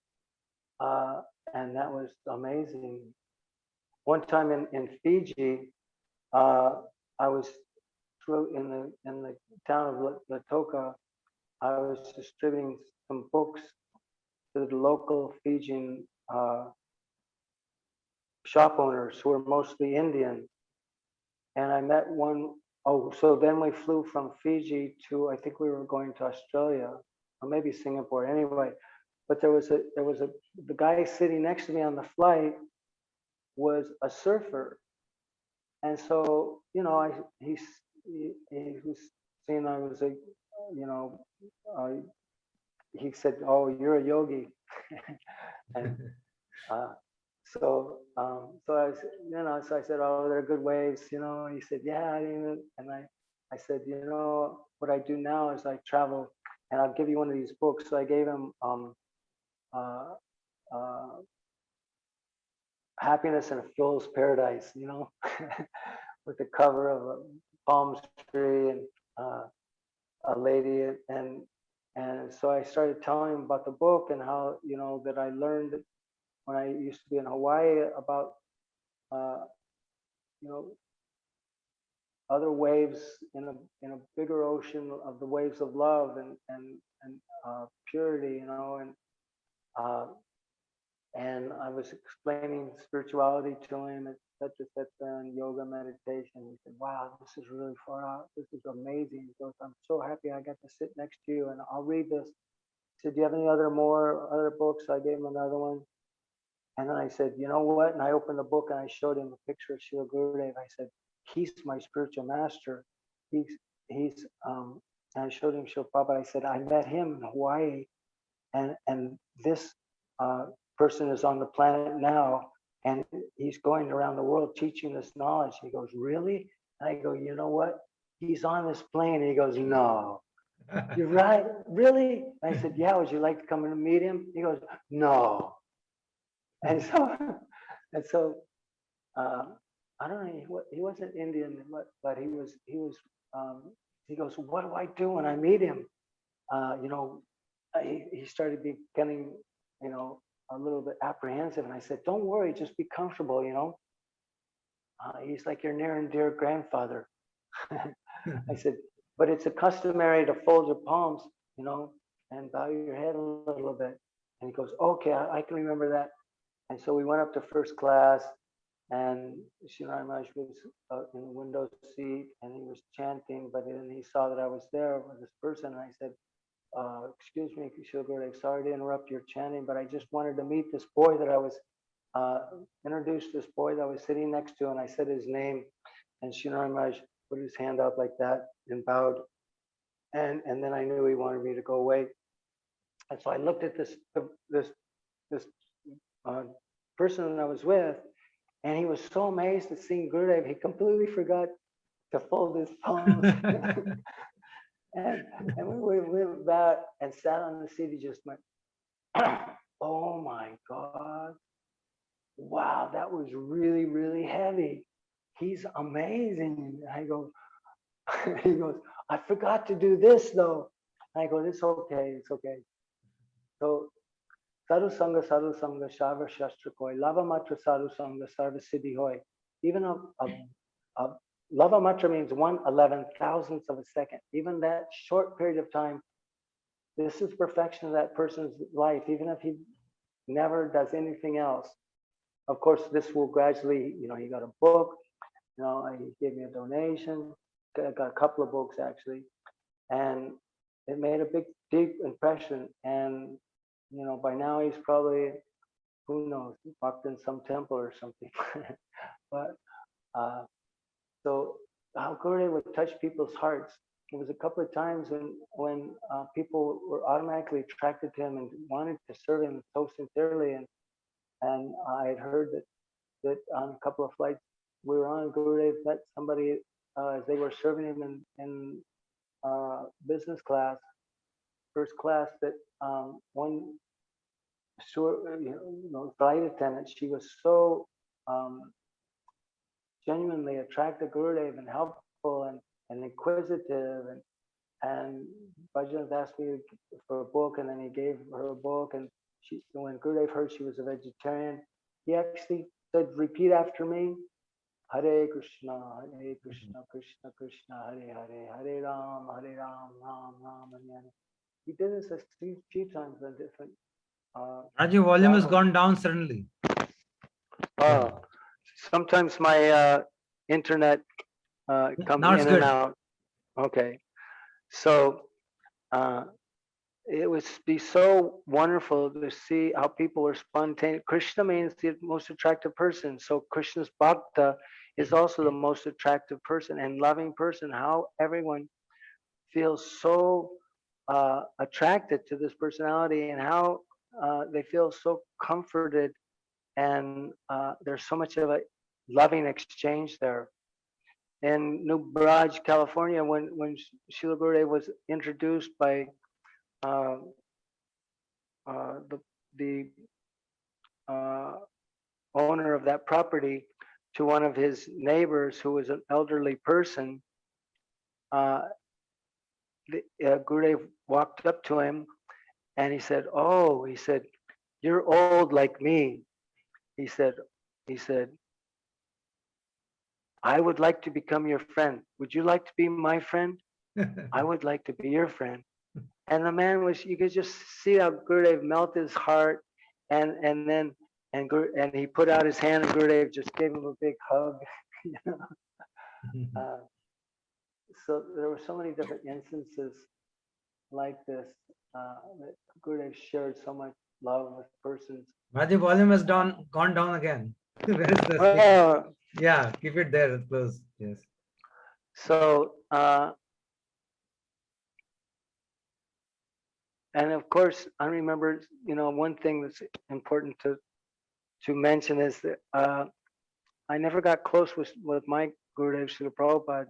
C: and that was amazing. One time in Fiji, I was in the town of Latoka. I was distributing some books to the local Fijian shop owners who were mostly Indian. And I met one. Oh, so then we flew from Fiji to, I think we were going to Australia or maybe Singapore. Anyway, but the guy sitting next to me on the flight was a surfer, and so he was saying I was he said, "Oh, you're a yogi," and so so I said, "Oh, there are good waves," He said, "Yeah," and I said, "What I do now is I travel, and I'll give you one of these books." So I gave him Happiness in a Fool's Paradise, with the cover of a palm tree and a lady, and so I started telling him about the book and how that I learned when I used to be in Hawaii about other waves in a bigger ocean of the waves of love and purity, and I was explaining spirituality to him, etc., and yoga meditation. He said, "Wow, this is really far out. This is amazing." He goes, "I'm so happy I got to sit next to you, and I'll read this." He said, "Do you have any other books?" I gave him another one. And then I said, "You know what?" And I opened the book and I showed him a picture of Srila Gurudev. I said, "He's my spiritual master. He's and I showed him Srila Prabhupada. I said, "I met him in Hawaii, and this person is on the planet now, and he's going around the world teaching this knowledge. He goes, really? And I go, you know what? He's on this plane. And he goes, no. You're right, really? I said, yeah, would you like to come and meet him? He goes, no. And so, and so, I don't know, he wasn't Indian, but he goes, what do I do when I meet him? You know, he started becoming, you know, a little bit apprehensive. And I said, don't worry, just be comfortable, you know. He's like your near and dear grandfather. I said, but it's customary to fold your palms, you know, and bow your head a little bit. And he goes, okay, I can remember that. And so we went up to first class, and Srila Maharaj was in the window seat, and he was chanting, but then he saw that I was there with this person, and I said, excuse me, Srila Gurudev, sorry to interrupt your chanting, but I just wanted to meet this boy that I was, introduced this boy that I was sitting next to, and I said his name, and Srila Maharaj put his hand up like that and bowed, and then I knew he wanted me to go away. And so I looked at this person that I was with, and he was so amazed at seeing Gurudev, he completely forgot to fold his palms. and we went back and sat on the seat. He just went, oh my God. Wow, that was really, really heavy. He's amazing. I go, he goes, I forgot to do this though. I go, it's okay, it's okay. So, Sadhu Sangha, Shava Shastra Koi, Lava Matra Sadhu Sangha, Sarva Siddhi Hoy. Even a Lava Matra means 1/11,000th of a second. Even that short period of time, this is perfection of that person's life, even if he never does anything else. Of course, this will gradually, you know, he got a book, you know, he gave me a donation, got a couple of books actually, and it made a big, deep impression. And, you know, by now he's probably, who knows, locked in some temple or something. But so how Gurudev would touch people's hearts. There was a couple of times when people were automatically attracted to him and wanted to serve him so sincerely. And I had heard that on a couple of flights we were on, Gurudev met somebody as they were serving him in business class, first class, that one flight attendant, she was so genuinely attracted to Gurudev and helpful and inquisitive, and Bhajan asked me for a book, and then he gave her a book, and when Gurudev heard she was a vegetarian, he actually said, repeat after me, Hare Krishna, Krishna Krishna, Hare Hare, Hare Ram, Ram Ram, Hare. He did this a few times on different.
A: Raj, your volume has gone down suddenly.
C: Sometimes my internet comes in and out. Okay, so it would be so wonderful to see how people are spontaneous. Krishna means the most attractive person, so Krishna's Bhakta is also the most attractive person and loving person. How everyone feels so attracted to this personality, and how they feel so comforted, and there's so much of a loving exchange there. In New Barrage, California, when Srila Gurudev was introduced by the owner of that property to one of his neighbors who was an elderly person, Gurudev walked up to him and he said, "Oh," he said, "you're old like me." He said, "I would like to become your friend. Would you like to be my friend?" "I would like to be your friend." And the man was, you could just see how Gurudev melted his heart, and he put out his hand, and Gurudev just gave him a big hug. You know? So there were so many different instances like this that Gurudev shared so much love with persons.
A: Raj, volume has gone down again. Where is the yeah, keep it there close. Yes.
C: So And of course, I remember, one thing that's important to mention is that I never got close with my Gurudev Srila Prabhupada,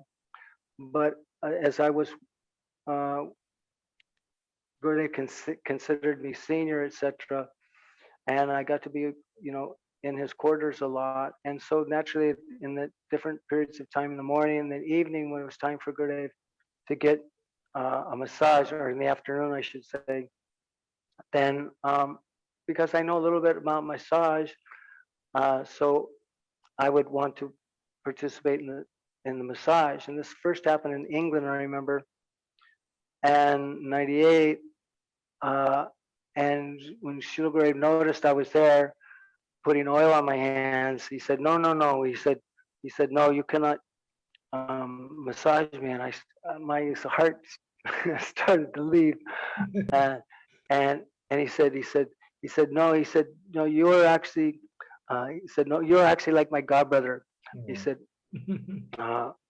C: but as I was, Gurudev considered me senior, etc., and I got to be, in his quarters a lot, and so naturally, in the different periods of time in the morning and the evening, when it was time for Gurudev to get a massage, or in the afternoon, I should say, then because I know a little bit about massage, so I would want to participate in the massage. And this first happened in England, I remember, and '98. And when Srila Gurudev noticed I was there, putting oil on my hands, he said, "No, no, no." He said, "No, you cannot massage me." And my heart started to leave. Uh, and he said, "No." He said, "No, you're actually." He said, "No, you're actually like my godbrother." He said,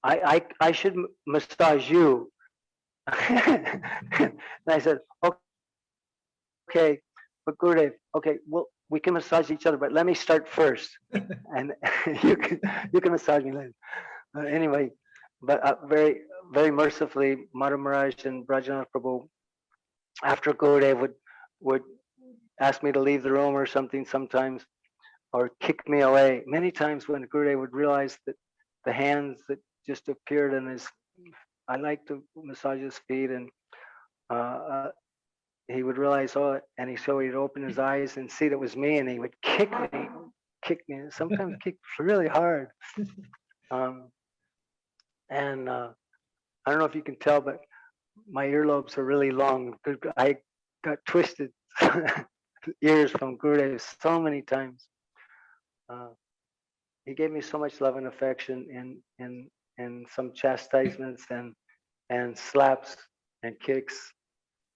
C: I should massage you." And I said, "Okay, but Gurudev, okay, well, we can massage each other, but let me start first, and you can massage me later." Anyway, but very very mercifully, Maharaja and Brajanath Prabhu, after Gurudev would ask me to leave the room or something sometimes, or kick me away. Many times when Gurudev would realize that the hands that just appeared in his, I like to massage his feet, and he would realize, oh, and so he'd open his eyes and see that it was me, and he would kick me, sometimes kick really hard. And I don't know if you can tell, but my earlobes are really long. I got twisted ears from Gurudev so many times. He gave me so much love and affection, and some chastisements and slaps and kicks.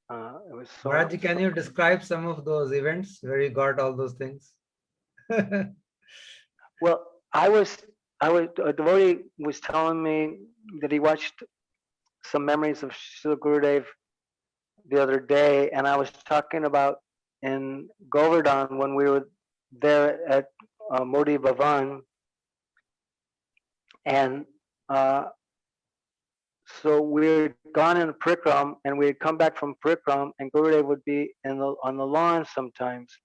C: It was so.
A: Maharaji, can you describe some of those events where you got all those things?
C: Well, a devotee was telling me that he watched some memories of Srila Gurudev the other day, and I was talking about in Govardhan when we were there at Modi Bhavan, and so we had gone in Parikram, and we had come back from Parikram, and Gurudev would be on the lawn sometimes,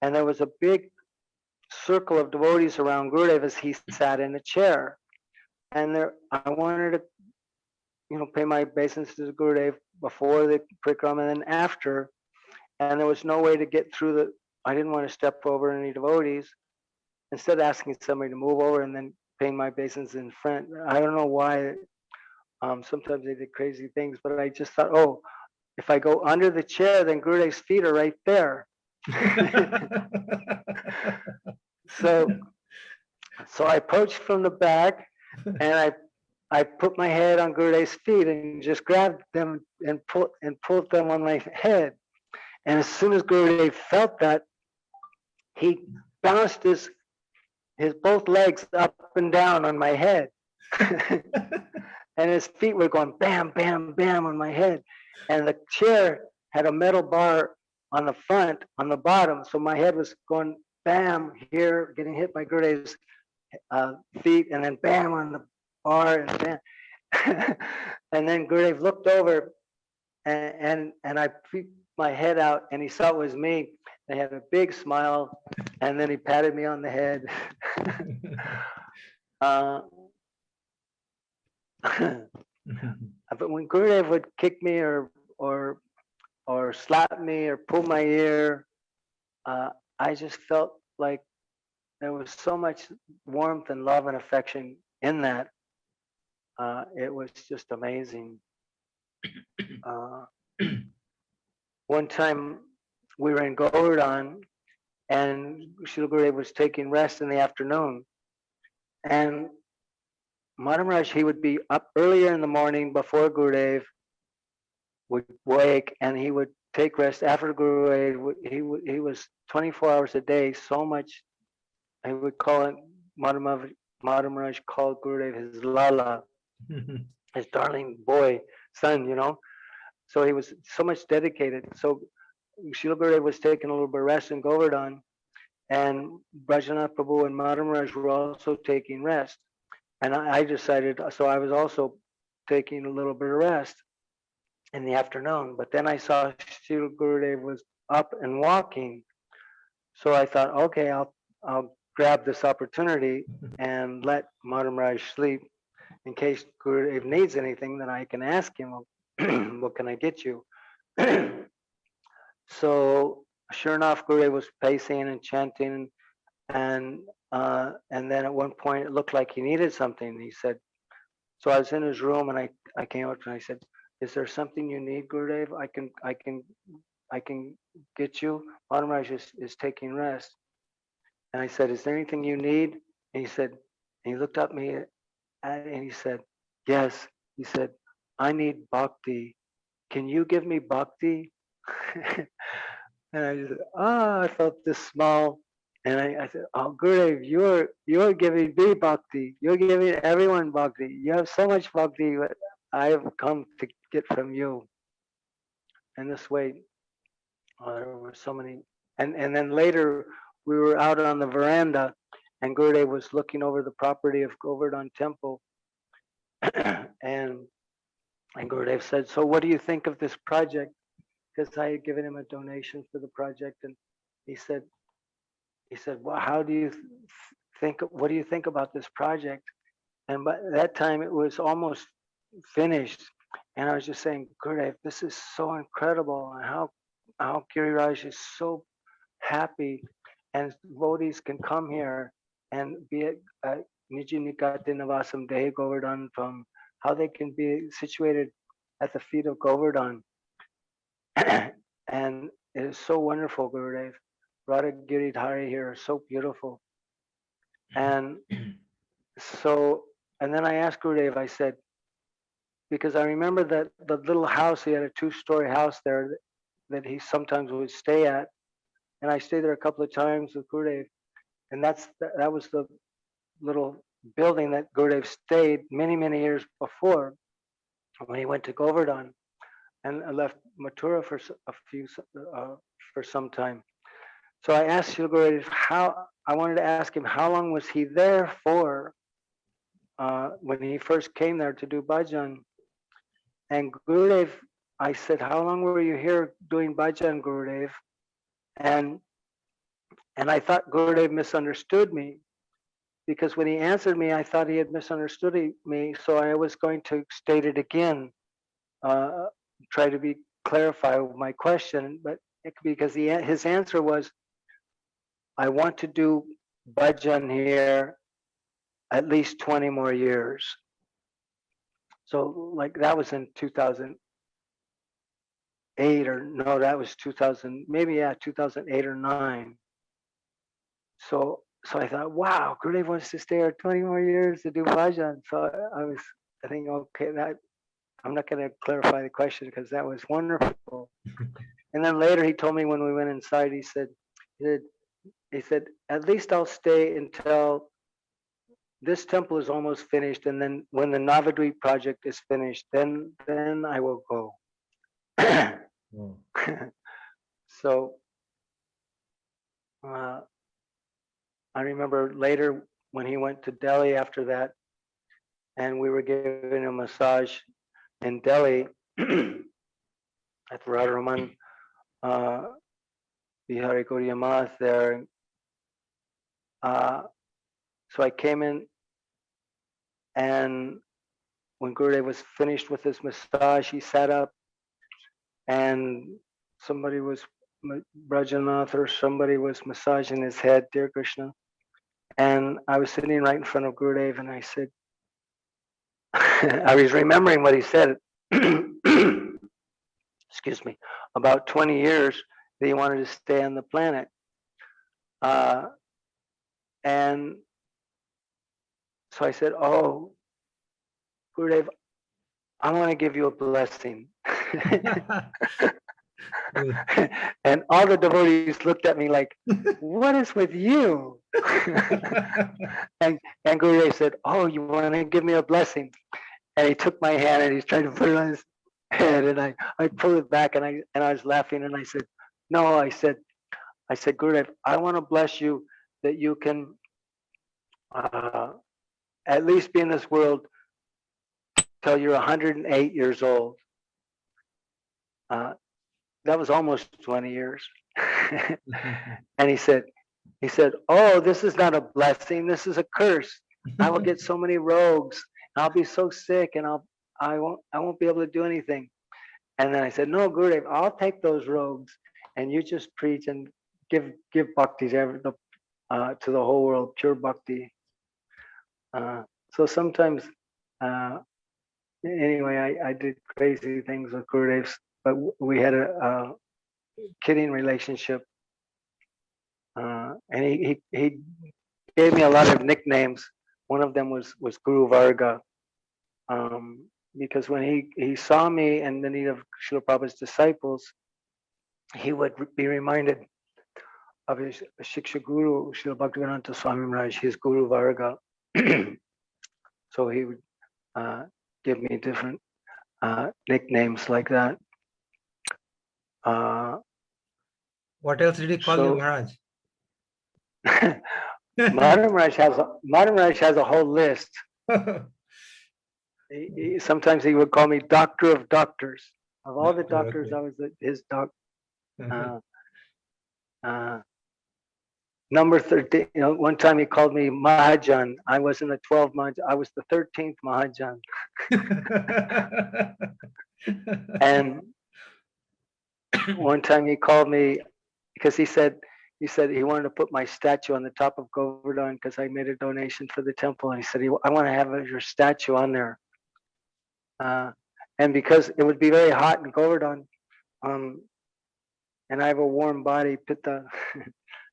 C: and there was a big circle of devotees around Gurudev as he sat in a chair, and I wanted to, pay my obeisance to Gurudev before the Parikram and then after, and there was no way to get through I didn't want to step over any devotees. Instead of asking somebody to move over and then paying my obeisance in front, I don't know why. Sometimes they did crazy things, but I just thought, oh, if I go under the chair, then Gurudev's feet are right there. So I approached from the back, and I put my head on Gurudev's feet and just grabbed them and pulled them on my head. And as soon as Gurudev felt that, he bounced his both legs up and down on my head. And his feet were going bam, bam, bam on my head. And the chair had a metal bar on the front, on the bottom. So my head was going bam here, getting hit by Gurudev's feet, and then bam on the bar, and bam. And then Gurudev looked over, and I peeked my head out, and he saw it was me. And he had a big smile, and then he patted me on the head. But when Gurudev would kick me or slap me or pull my ear, I just felt like there was so much warmth and love and affection in that. It was just amazing. One time we were in Govardhan, and Srila Gurudev was taking rest in the afternoon, and Maharaja, he would be up earlier in the morning before Gurudev would wake, and he would take rest after Gurudev. He was 24 hours a day, so much. I would call it, Maharaja called Gurudev his Lala, his darling boy, son, So he was so much dedicated. So Srila Gurudeva was taking a little bit of rest in Govardhan, and Brajanath Prabhu and Maharaja were also taking rest. And I decided, so I was also taking a little bit of rest in the afternoon. But then I saw Srila Gurudev was up and walking. So I thought, okay, I'll grab this opportunity and let Maharaja sleep in case Gurudev needs anything, then I can ask him, what can I get you? So sure enough, Gurudev was pacing and chanting, and then at one point it looked like he needed something. He said, so I was in his room and I came up and I said, is there something you need, Gurudev? I can get you. Maharaj is taking rest. And I said, is there anything you need? And he said, and he looked at me and he said, yes. He said, I need bhakti. Can you give me bhakti? And I just, I felt this small. And I said, oh, Gurudev, you're giving me bhakti. You're giving everyone bhakti. You have so much bhakti that I have come to get from you. And this way, there were so many. And then later, we were out on the veranda, and Gurudev was looking over the property of Govardhan Temple. and Gurudev said, so what do you think of this project? Because I had given him a donation for the project. And he said, well, how do you think, what do you think about this project? And by that time it was almost finished. And I was just saying, Gurudev, this is so incredible. And how Giriraj is so happy. And devotees can come here and be at Niji Nikate Navasam Dehi Govardhan, from how they can be situated at the feet of Govardhan. And it is so wonderful, Gurudev. Radha Giridhari here are so beautiful. And so, and then I asked Gurudev, I said, because I remember that the little house, he had a 2-story house there that he sometimes would stay at. And I stayed there a couple of times with Gurudev. And that was the little building that Gurudev stayed many, many years before when he went to Govardhan and left Mathura for some time. So I asked Srila Gurudev I wanted to ask him how long was he there for when he first came there to do bhajan. And Gurudev, I said, how long were you here doing bhajan, Gurudev? And I thought Gurudev misunderstood me, because when he answered me, I thought he had misunderstood me. So I was going to state it again, try to clarify my question, but because his answer was, I want to do bhajan here at least 20 more years. So like that was in 2008 or no, that was 2000, maybe, yeah, 2008 or 9. So I thought, wow, Gurudev wants to stay here 20 more years to do bhajan. So I think, okay, I'm not going to clarify the question because that was wonderful. And then later he told me when we went inside, he said, at least I'll stay until this temple is almost finished, and then when the Navadvip project is finished, then I will go. So I remember later when he went to Delhi after that, and we were giving a massage in Delhi at Radharaman Bihari Gaudiya Math there. So I came in, and when Gurudev was finished with his massage, he sat up, and somebody was, Brajanath or somebody was massaging his head, dear Krishna. And I was sitting right in front of Gurudev, and I said, I was remembering what he said, excuse me, about 20 years that he wanted to stay on the planet. And so I said, oh, Gurudev, I want to give you a blessing. And all the devotees looked at me like, what is with you? and Gurudev said, oh, you want to give me a blessing? And he took my hand and he's trying to put it on his, And then I pulled it back, and I was laughing, and I said, no, I said, Gurudev, I want to bless you that you can at least be in this world till you're 108 years old. That was almost 20 years. And he said, oh, this is not a blessing, this is a curse. I will get so many rogues, I'll be so sick, and I won't be able to do anything. And then I said, no, Gurudev, I'll take those rogues, and you just preach and give bhakti to the whole world, pure bhakti. So sometimes, anyway, I did crazy things with Gurudev, but we had a kidding relationship. And he gave me a lot of nicknames. One of them was Guru Varga, because when he saw me in the need of Srila Prabhupada's disciples, he would be reminded of his Shiksha Guru, Srila Bhaktivedanta Swami Maharaj, his Guru Varga. So he would give me different nicknames like that.
A: What else did he call you, Maharaj?
C: Maharaj has a whole list. Sometimes he would call me Doctor of Doctors. Of all the doctors, I was his doctor. Number 13. One time he called me Mahajan. I wasn't a 12 Mahajan. I was the 13th Mahajan. And one time he called me because he said he wanted to put my statue on the top of Govardhan because I made a donation for the temple, and he said, I want to have your statue on there. And because it would be very hot in Govardhan, and I have a warm body, pitta,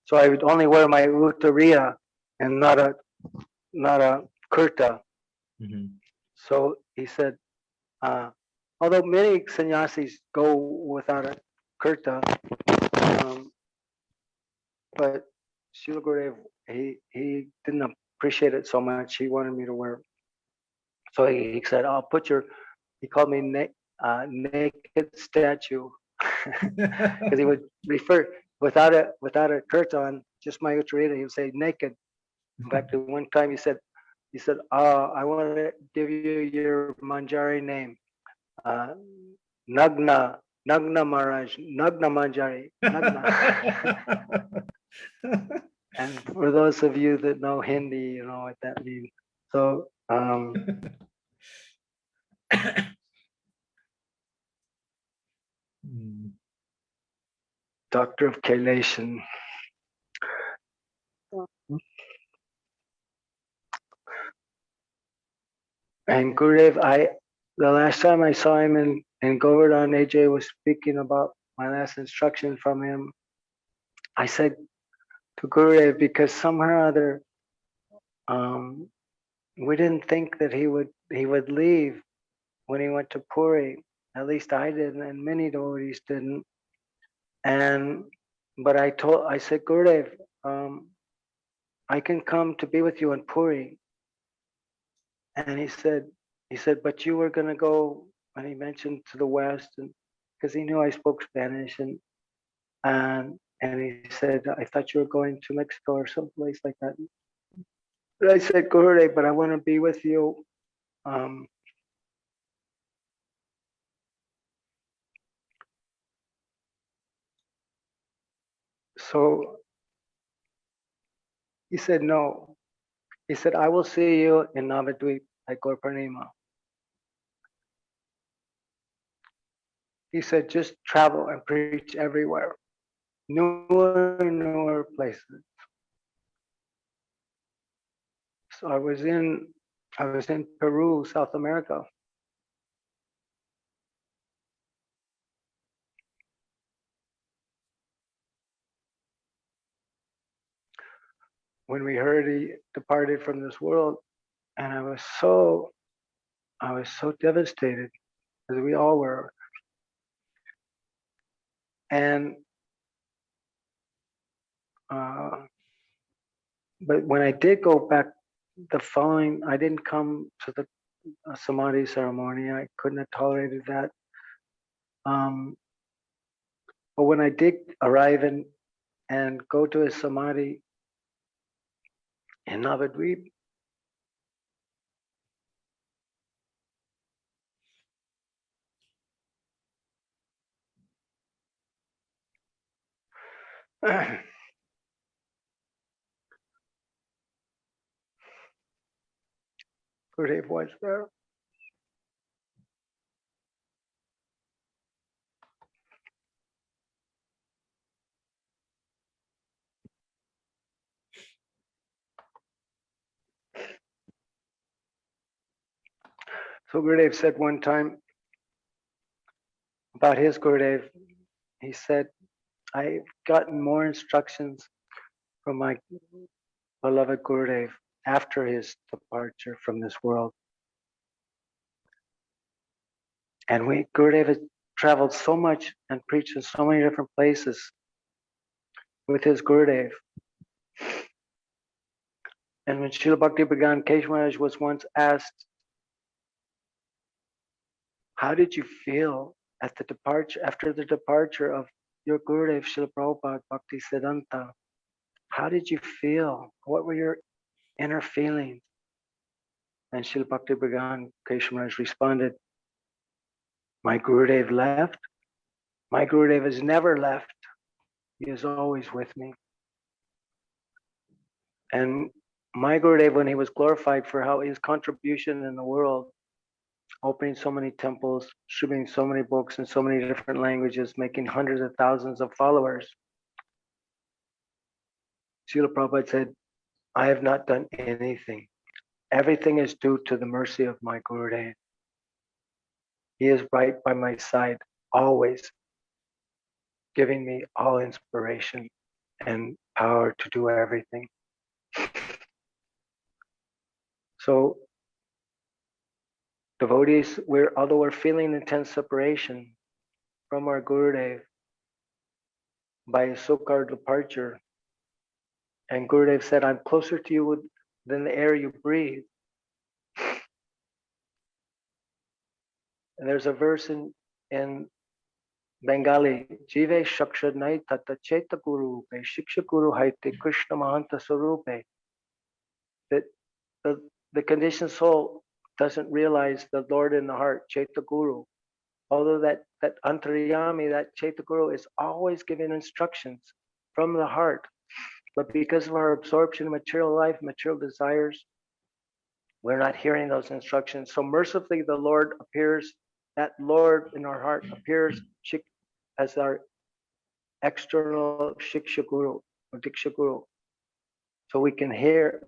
C: so I would only wear my uttariya and not a kurta. Mm-hmm. So he said, although many sannyasis go without a kurta, but Srila Gurudev, he didn't appreciate it so much. He wanted me to wear. So he said, I'll put he called me naked statue. Because he would refer without a kurta on, just my uttariya, he would say naked. In fact, one time he said, I want to give you your Manjari name, Nagna Maharaj, Nagna Manjari, Nagna. And for those of you that know Hindi, you know what that means. So, Doctor of Kailation. And Gurudev, the last time I saw him in Govardhan, AJ was speaking about my last instruction from him. I said to Gurudev, because somehow or other, we didn't think that he would leave when he went to Puri. At least I didn't, and many devotees didn't. But I said, Gurudev, I can come to be with you in Puri. And he said, but you were going to go, and he mentioned to the West, and because he knew I spoke Spanish, and he said, I thought you were going to Mexico or someplace like that. But I said, Gurudev, but I want to be with you. So he said, no. He said, I will see you in Navadvip at Gaur Purnima. He said, just travel and preach everywhere. Newer places. So I was in Peru, South America. When we heard he departed from this world, and I was so devastated, as we all were. And but when I did go back the following, I didn't come to the Samadhi ceremony. I couldn't have tolerated that. But when I did arrive and go to his samadhi in Navadvip, Gurudev was there. So Gurudev said one time about his Gurudev, he said, I've gotten more instructions from my beloved Gurudev after his departure from this world. And Gurudev has traveled so much and preached in so many different places with his Gurudev. And when Srila Bhakti began, Keshav Maharaj was once asked, how did you feel at the departure, after the departure of your Gurudev, Srila Prabhupada Bhakti Siddhanta? How did you feel? What were your inner feelings? And Srila Bhakti began, Keshav Maharaj responded, my Gurudev left. My Gurudev has never left. He is always with me. And my Gurudev, when he was glorified for how his contribution in the world, opening so many temples, distributing so many books in so many different languages, making hundreds of thousands of followers, Srila Prabhupada said, I have not done anything. Everything is due to the mercy of my Gurudev. He is right by my side, always giving me all inspiration and power to do everything. So devotees, although we're feeling intense separation from our Gurudev by his so-called departure, and Gurudev said, I'm closer to you than the air you breathe. And there's a verse in Bengali, Jive Shaksha Nai Tata Cheta Guru Shiksha Guru Haite Krishna Mahanta Sarupe, that the conditioned soul doesn't realize the Lord in the heart, Cheta Guru. Although that Antaryami, that Cheta Guru, is always giving instructions from the heart. But because of our absorption in material life, material desires, we're not hearing those instructions. So mercifully, the Lord appears, that Lord in our heart appears as our external Shiksha Guru or Diksha Guru. So we can hear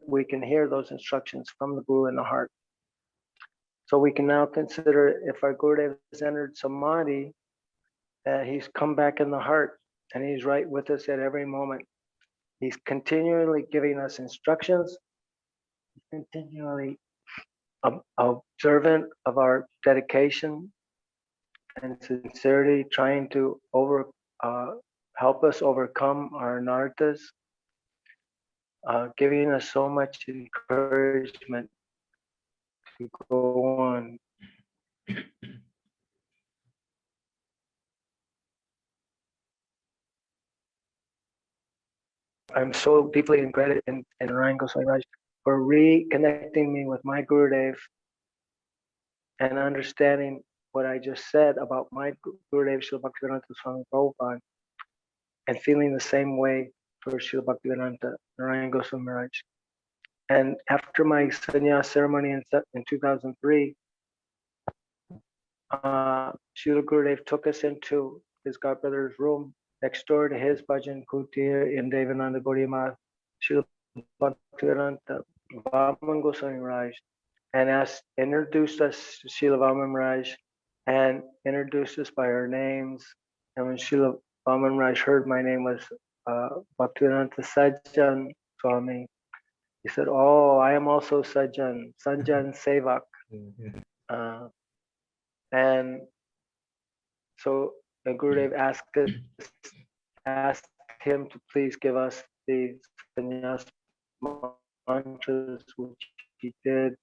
C: those instructions from the Guru in the heart. So we can now consider if our Gurudev has entered Samadhi, that he's come back in the heart and he's right with us at every moment. He's continually giving us instructions, continually observant of our dedication and sincerity, trying to help us overcome our anarthas, giving us so much encouragement to go on. I'm so deeply indebted in Narayana Goswami Raj for reconnecting me with my Gurudev and understanding what I just said about my Gurudev Srila Bhaktivedanta Swami Prabhupada and feeling the same way for Srila Bhaktivedanta Narayana Goswami Maharaj. And after my sannyas ceremony in 2003, Srila Gurudev took us into his godbrother's room next door to his bhajan kutir in Devananda Gaudiya Math, Srila Bhaktivedanta Vaman Goswami Maharaj, and introduced us to Srila Vaman Maharaj and introduced us by our names. And when Srila Vaman Maharaj heard my name was Bhaktivedanta Sajjana Swami, he said, oh, I am also Sajjan Sevak. And so Gurudev asked him to please give us the sannyas mantras, which he did.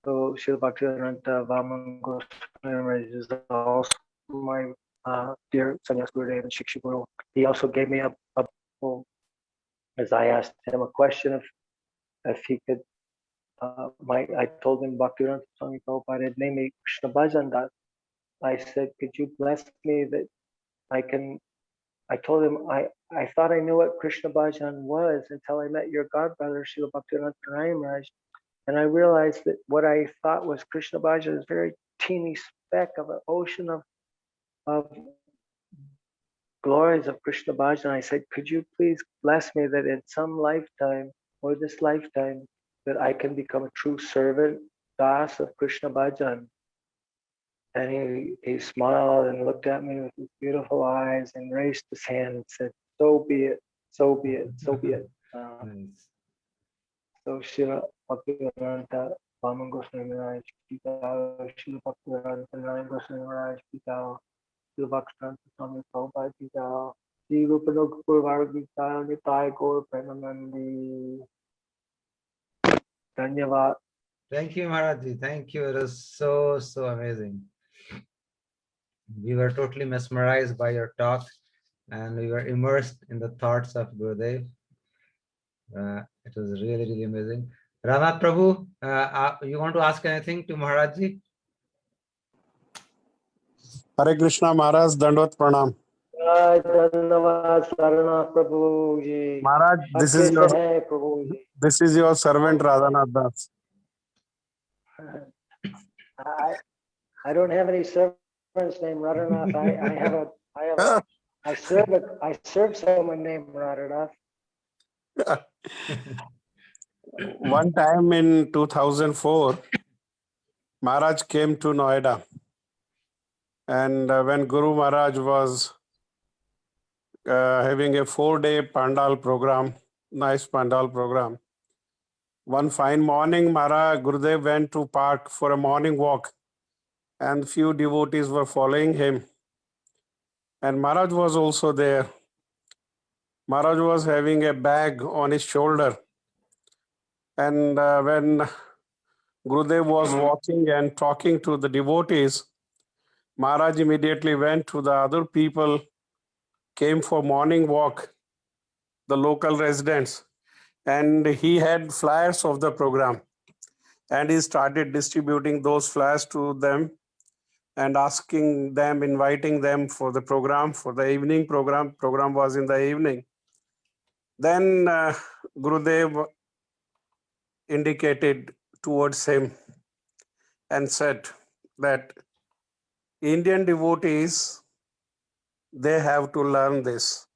C: So Srila Bhaktivedanta Vaman Goswami is also my dear Sannyas Gurudeva and Shiksha Guru. He also gave me a book as I asked him a question if he could. I told him Bhaktivedanta Swami Prabhupada had named me Krishna Bhajan Das. I said, could you bless me that I can. I told him I thought I knew what Krishna Bhajan was until I met your godbrother Srila Bhaktivedanta Narayana, and I realized that what I thought was Krishna Bhajan is a very teeny speck of an ocean of glories of Krishna Bhajan. I said, could you please bless me that in some lifetime or this lifetime that I can become a true servant, Das of Krishna Bhajan. And he smiled and looked at me with his beautiful eyes and raised his hand and said, so be it, so be it, so be it.
A: Nice.
C: So Srila Bhaktivedanta Vaman Goswami Maharaj Pita, Srila Bhaktivedanta Narayana Goswami Maharaj Pita, Srila Bhaktivedanta Swami Prabhupada Pita, Sri Rupa Nugpur Vargita Nitai Gaur Premanandi. Dhanyavad.
A: Thank you, Maharaji. Thank you. It was so amazing. We were totally mesmerized by your talk, and we were immersed in the thoughts of Gurudev. It was really amazing. Rama Prabhu, you want to ask anything to Maharaji?
D: Hare Krishna Maharaj, Dandvat Pranam.
C: Dhanyavad Sarana Prabhu ji.
D: Maharaj, this is your servant Radhanath Das.
C: I don't have any servants named Radhanath. I serve someone named Radhanath.
D: One time in 2004, Maharaj came to Noida, and when Guru Maharaj was having a 4-day Pandal program, nice Pandal program, one fine morning, Maharaj Gurudev went to park for a morning walk, and few devotees were following him. And Maharaj was also there. Maharaj was having a bag on his shoulder. And when Gurudev was walking and talking to the devotees, Maharaj immediately went to the other people, came for morning walk, the local residents, and he had flyers of the program. And he started distributing those flyers to them and asking them, inviting them for the program, for the evening program. Program was in the evening. Then Gurudev indicated towards him and said that Indian devotees, they have to learn this.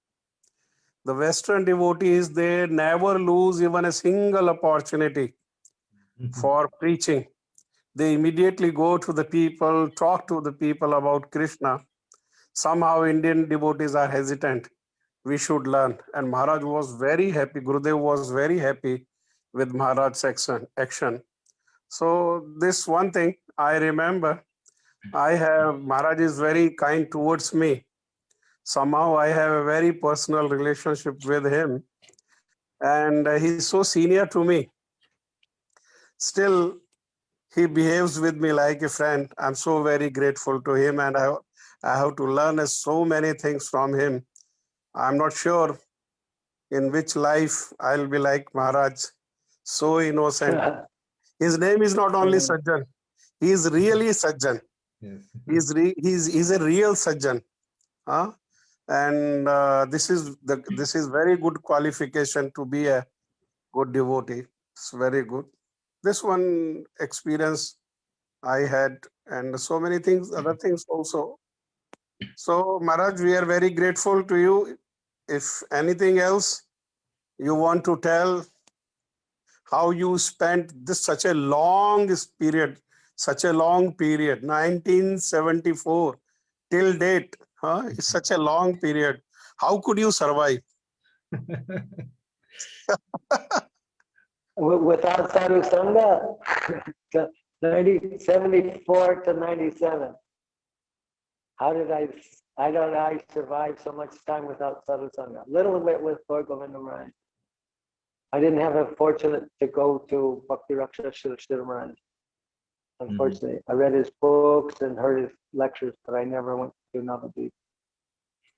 D: The Western devotees, they never lose even a single opportunity for preaching. They immediately go to the people, talk to the people about Krishna. Somehow Indian devotees are hesitant. We should learn. And Maharaj was very happy. Gurudev was very happy with Maharaj's action. So this one thing I remember, Maharaj is very kind towards me. Somehow I have a very personal relationship with him. And he's so senior to me. Still, he behaves with me like a friend. I'm so very grateful to him, and I have to learn so many things from him. I'm not sure in which life I'll be like Maharaj, so innocent. His name is not only Sajjan, he is really Sajjan. Yes. He's a real Sajjan. Huh? And this is very good qualification to be a good devotee. It's very good. This one experience I had, and so many things, other things also. So Maharaj, we are very grateful to you. If anything else you want to tell, how you spent such a long period, 1974 till date, it's such a long period. How could you survive?
C: Without Sadhu Sangha, 74 to 97. How did I survive so much time without Sadhu Sangha? Little bit with Lord Govinda Maharaj. I didn't have a fortune to go to Bhakti Raksha Srila Maharaj. Unfortunately, I read his books and heard his lectures, but I never went to Navadvip.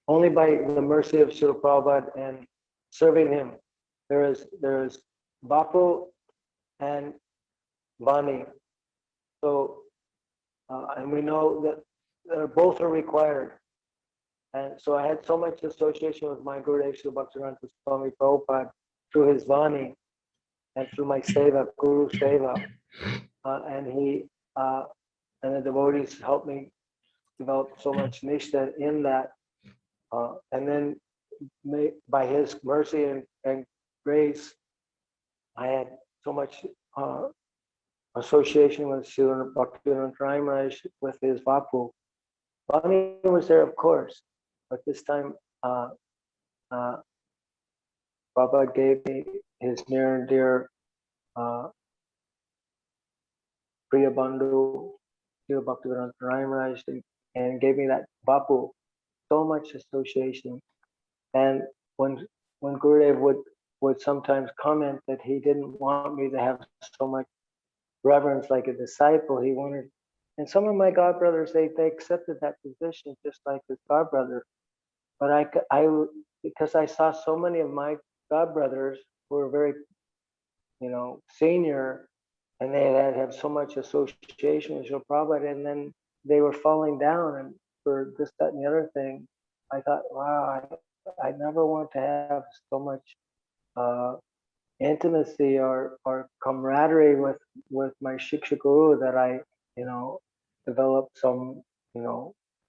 C: Only by the mercy of Srila Prabhupada and serving him. There is Bapu and Vani. So, and we know that both are required. And so I had so much association with my Gurudev Srila Bhaktivedanta Swami Prabhupada through his Vani and through my Seva, Guru Seva. And he and the devotees helped me develop so much nishtha in that. And then by his mercy and grace, I had so much association with Srila Bhaktivedanta Maharaj with his Vapu. Vani was there, of course, but this time Prabhupada gave me his near and dear Priya Bandhu, Srila Bhaktivedanta Maharaj, and gave me that Vapu. So much association. And when Gurudev would sometimes comment that he didn't want me to have so much reverence like a disciple, he wanted, and some of my godbrothers, they accepted that position just like his godbrother. But I because I saw so many of my godbrothers who were very, senior, and they had so much association with Srila Prabhupada, and then they were falling down and for this, that, and the other thing. I thought, wow, I never want to have so much intimacy or camaraderie with my Shiksha Guru that I, develop some,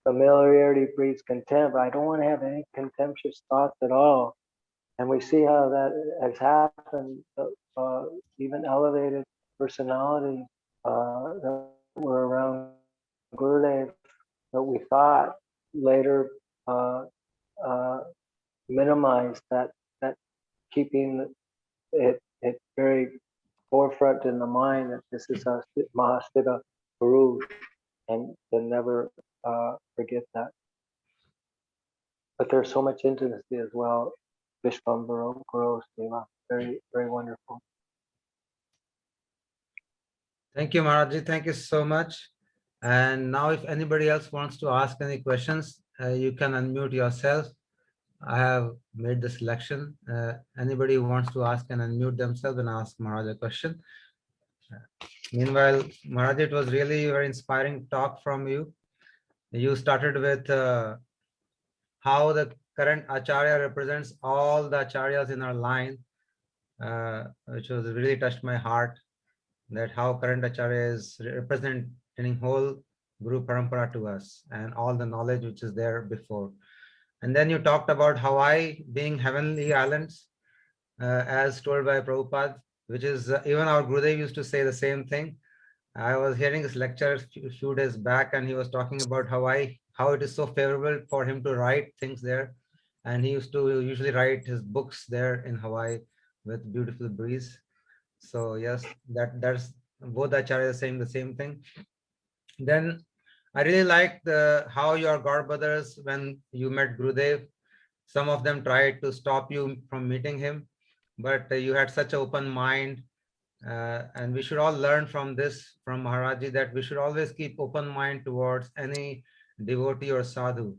C: familiarity breeds contempt. I don't want to have any contemptuous thoughts at all. And we see how that has happened, even elevated personalities that were around Gurudev that we thought later minimize that keeping it very forefront in the mind that this is a Mahastita Purush, and to never forget that. But there's so much intimacy as well. Vishvambara Guru Seva, very, very wonderful.
A: Thank you, Maharaji. Thank you so much. And now if anybody else wants to ask any questions, you can unmute yourself. I have made the selection. Anybody who wants to ask can unmute themselves and ask Maharaj a question. Meanwhile, Maharaj, it was really a very inspiring talk from you. You started with how the current Acharya represents all the Acharyas in our line, which was really touched my heart, that how current Acharya is representing whole Guru Parampara to us and all the knowledge which is there before. And then you talked about Hawaii being heavenly islands, as told by Prabhupada, which is even our Gurudev used to say the same thing. I was hearing his lecture a few days back, and he was talking about Hawaii, how it is so favorable for him to write things there. And he used to usually write his books there in Hawaii with beautiful breeze. So yes, that's both acharyas saying the same thing. Then I really liked how your godbrothers, when you met Gurudev, some of them tried to stop you from meeting him, but you had such an open mind. And we should all learn from this, from Maharaji, that we should always keep open mind towards any devotee or sadhu.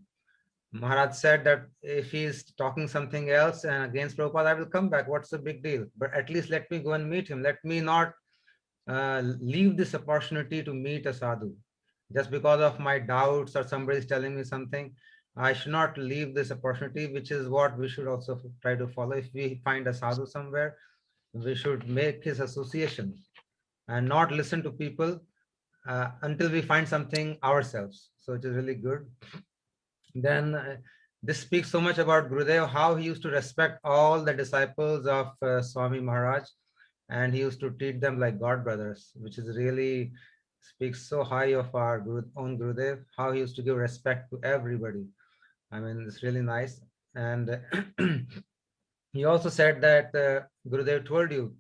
A: Maharaj said that if he's talking something else and against Prabhupada, I will come back. What's the big deal? But at least let me go and meet him. Let me not leave this opportunity to meet a sadhu. Just because of my doubts or somebody's telling me something, I should not leave this opportunity, which is what we should also try to follow. If we find a sadhu somewhere, we should make his association and not listen to people until we find something ourselves. So it is really good. Then this speaks so much about Gurudev, how he used to respect all the disciples of Swami Maharaj, and he used to treat them like god brothers, which is really speaks so high of our own Gurudev, how he used to give respect to everybody. I mean, it's really nice. And he also said that Gurudev told you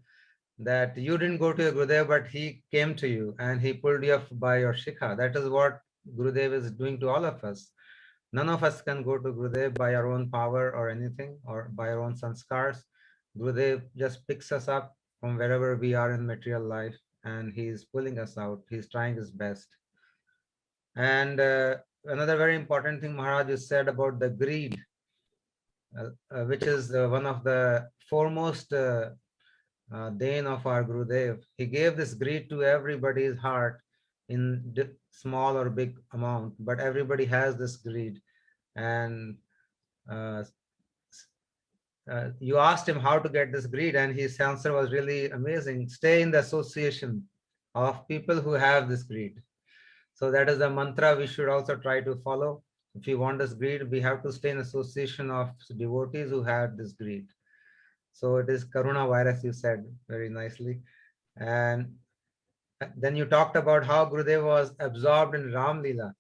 A: that you didn't go to your Gurudev, but he came to you and he pulled you up by your shikha. That is what Gurudev is doing to all of us. None of us can go to Gurudev by our own power or anything, or by our own sanskars. Gurudev just picks us up from wherever we are in material life and he's pulling us out. He's trying his best. And another very important thing Maharaj you said about the greed, which is one of the foremost Dane of our Gurudev. He gave this greed to everybody's heart in small or big amount, but everybody has this greed. And uh, you asked him how to get this greed, and his answer was really amazing. Stay in the association of people who have this greed. So that is the mantra we should also try to follow. If we want this greed, we have to stay in association of devotees who have this greed. So it is Karuna virus, you said very nicely. And then you talked about how Gurudev was absorbed in Ram Leela,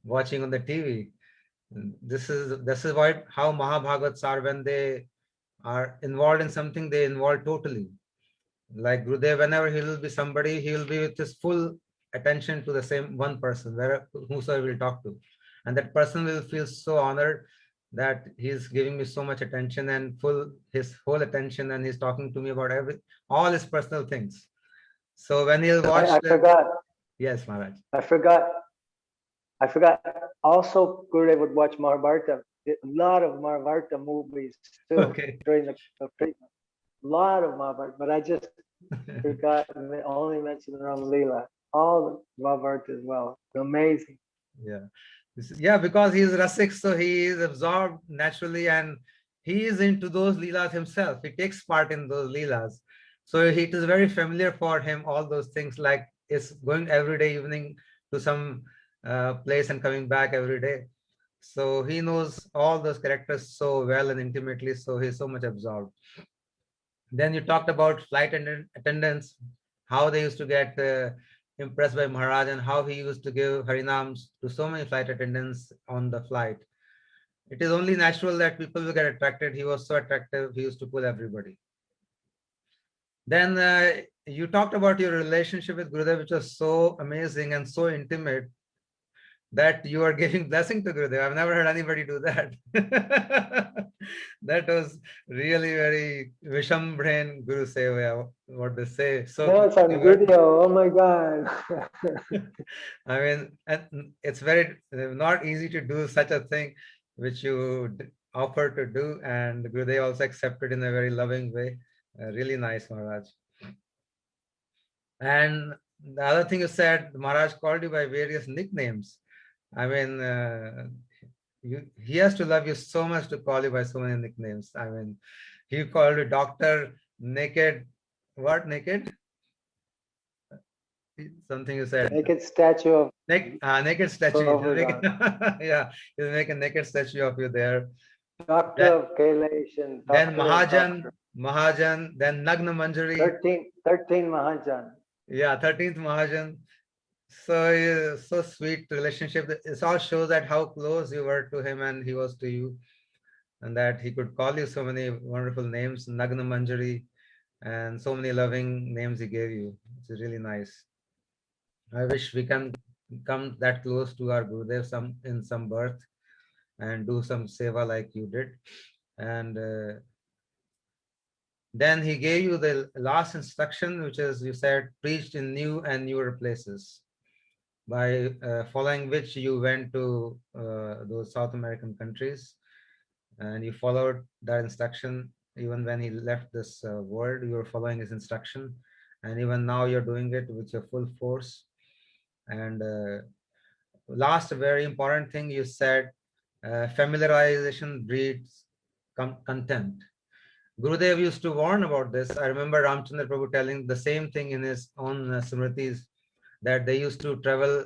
A: watching on the TV. This is why how Mahabhagavats are, when they are involved in something, they involve totally. Like Gurudev, whenever he will be somebody, he will be with his full attention to the same one person, whosoever will talk to. And that person will feel so honored that he's giving me so much attention and his whole attention, and he's talking to me about all his personal things. So when he'll watch
C: I forgot.
A: Yes, Maharaj.
C: I forgot. Also, Gurudev would watch Mahabharata. A lot of Mahabharata movies too
A: Okay.
C: during the treatment. A lot of Mahabharata, but I just forgot and only mentioned Ram Leela. All the Mahabharata as well. Amazing.
A: Yeah. Yeah, because he is Rasik, so he is absorbed naturally, and he is into those Leelas himself. He takes part in those Leelas. So it is very familiar for him, all those things, like it's going every day evening to some place and coming back every day. So he knows all those characters so well and intimately, so he's so much absorbed. Then you talked about flight attendants, how they used to get impressed by Maharaj, and how he used to give Harinams to so many flight attendants on the flight. It is only natural that people will get attracted. He was so attractive, he used to pull everybody. Then you talked about your relationship with Gurudev, which was so amazing and so intimate, that you are giving blessing to Gurudev. I've never heard anybody do that. That was really very Visham brain Guru Sevaya, what they say. So
C: No, it's on video. Oh my God.
A: I mean, and it's very not easy to do such a thing, which you offer to do, and Gurudev also accepted in a very loving way. Really nice, Maharaj. And the other thing you said, Maharaj called you by various nicknames. I mean, he has to love you so much to call you by so many nicknames. I mean, he called you Doctor Naked. What naked? Something you said.
C: Naked statue of
A: naked statue.
C: Govardhan.
A: Yeah, he'll make a naked statue of you there.
C: Doctor of Kailash and
A: Then
C: Doctor
A: Mahajan, then Nagna Manjari.
C: 13 Mahajan.
A: Yeah, 13th Mahajan. So sweet relationship. It all shows that how close you were to him and he was to you, and that he could call you so many wonderful names, Nagna Manjari, and so many loving names he gave you. It's really nice. I wish we can come that close to our Gurudev in some birth and do some seva like you did. And then he gave you the last instruction, which is, you said, preached in new and newer places, by following which you went to those South American countries, and you followed that instruction. Even when he left this world, you were following his instruction, and even now you're doing it with your full force. And last very important thing you said, familiarization breeds contempt. Gurudev used to warn about this. I remember Ramchandra Prabhu telling the same thing in his own Smritis, that they used to travel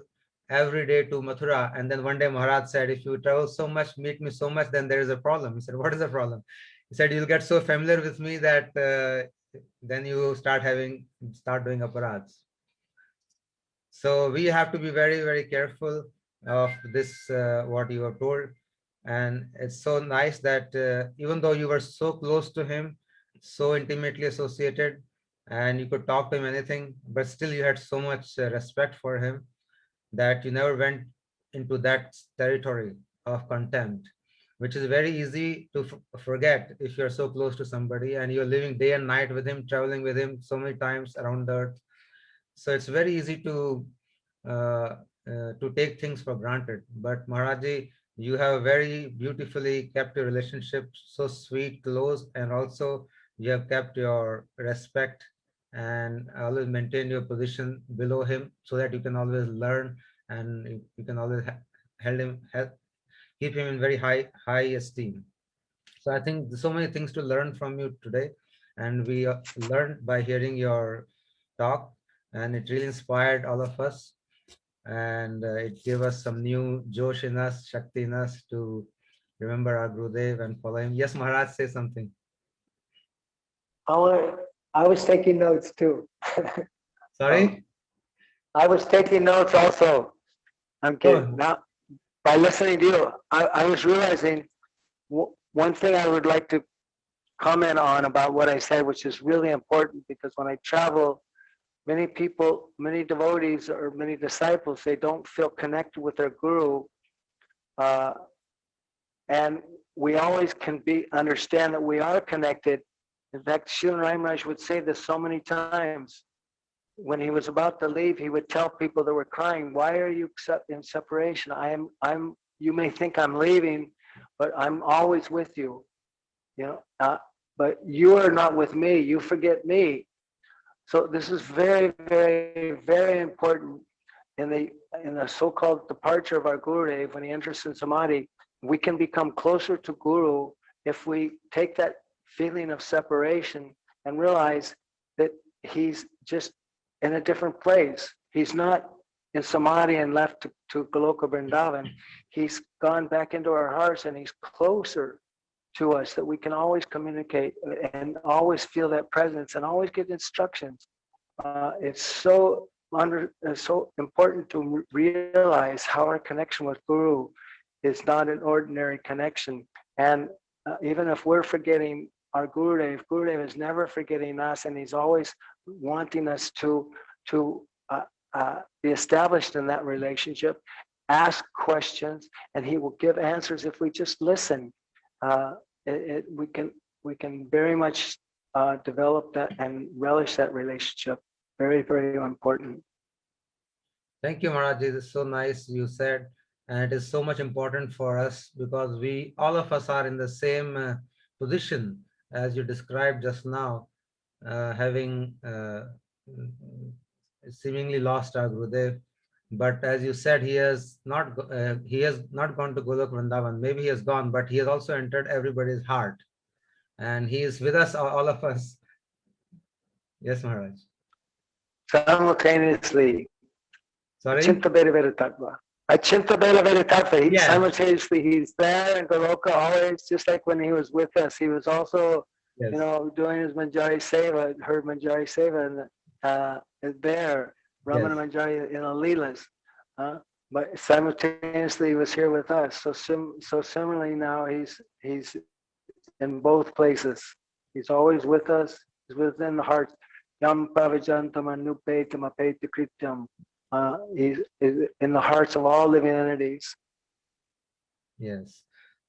A: every day to Mathura. And then one day Maharaj said, if you travel so much, meet me so much, then there is a problem. He said, what is the problem? He said, you'll get so familiar with me that then you start doing aparads. So we have to be very, very careful of this, what you are told. And it's so nice that even though you were so close to him, so intimately associated, and you could talk to him anything, but still you had so much respect for him that you never went into that territory of contempt, which is very easy to forget if you're so close to somebody and you're living day and night with him, traveling with him so many times around the earth. So it's very easy to take things for granted. But Maharaji, you have very beautifully kept your relationship so sweet, close, and also you have kept your respect and always maintain your position below him so that you can always learn and you can always held him, keep him in very high esteem. So I think there's so many things to learn from you today, and we learned by hearing your talk, and it really inspired all of us, and it gave us some new Josh in us, Shakti in us to remember our Gurudev and follow him. Yes, Maharaj, say something.
C: I was taking notes too.
A: Sorry?
C: I was taking notes also. I'm kidding.
A: Oh,
C: Now, by listening to you, I was realizing one thing I would like to comment on about what I said, which is really important, because when I travel, many people, many devotees or many disciples, they don't feel connected with their guru. And we always can understand that we are connected. In fact, Srila Narayana would say this so many times. When he was about to leave, he would tell people that were crying, "Why are you in separation? You may think I'm leaving, but I'm always with you. But you are not with me. You forget me." So this is very, very, very important in the so-called departure of our Gurudev. When he enters in Samadhi, we can become closer to Guru if we take that feeling of separation and realize that he's just in a different place. He's not in Samadhi and left to Goloka Vrindavan. He's gone back into our hearts, and he's closer to us, that we can always communicate and always feel that presence and always get instructions. It's so important to realize how our connection with Guru is not an ordinary connection. And even if we're forgetting our Gurudev, Gurudev is never forgetting us, and he's always wanting us to be established in that relationship, ask questions, and he will give answers if we just listen. We can very much develop that and relish that relationship. Very, very important.
A: thank you, Maharaj. It is so nice you said, and it is so much important for us because all of us are in the same position as you described just now, having seemingly lost our Gurudev. But as you said, he has not gone to Golok Vrindavan. Maybe he has gone, but he has also entered everybody's heart, and he is with us, all of us. Yes, Maharaj.
C: Simultaneously.
A: Sorry?
C: Achinta Tattva. Achinta Tattva.
A: Yeah.
C: Simultaneously, he's there in Goloka always, just like when he was with us. He was also,
A: Yes.
C: doing his Manjari Seva, her Manjari Seva, and there, Ramana
A: Yes.
C: Manjari in Leelas. But simultaneously, he was here with us. So similarly now, he's in both places. He's always with us. He's within the heart. Yam Pavajantam Anupetam Apeta Krityam. He's in the hearts of all living entities.
A: Yes.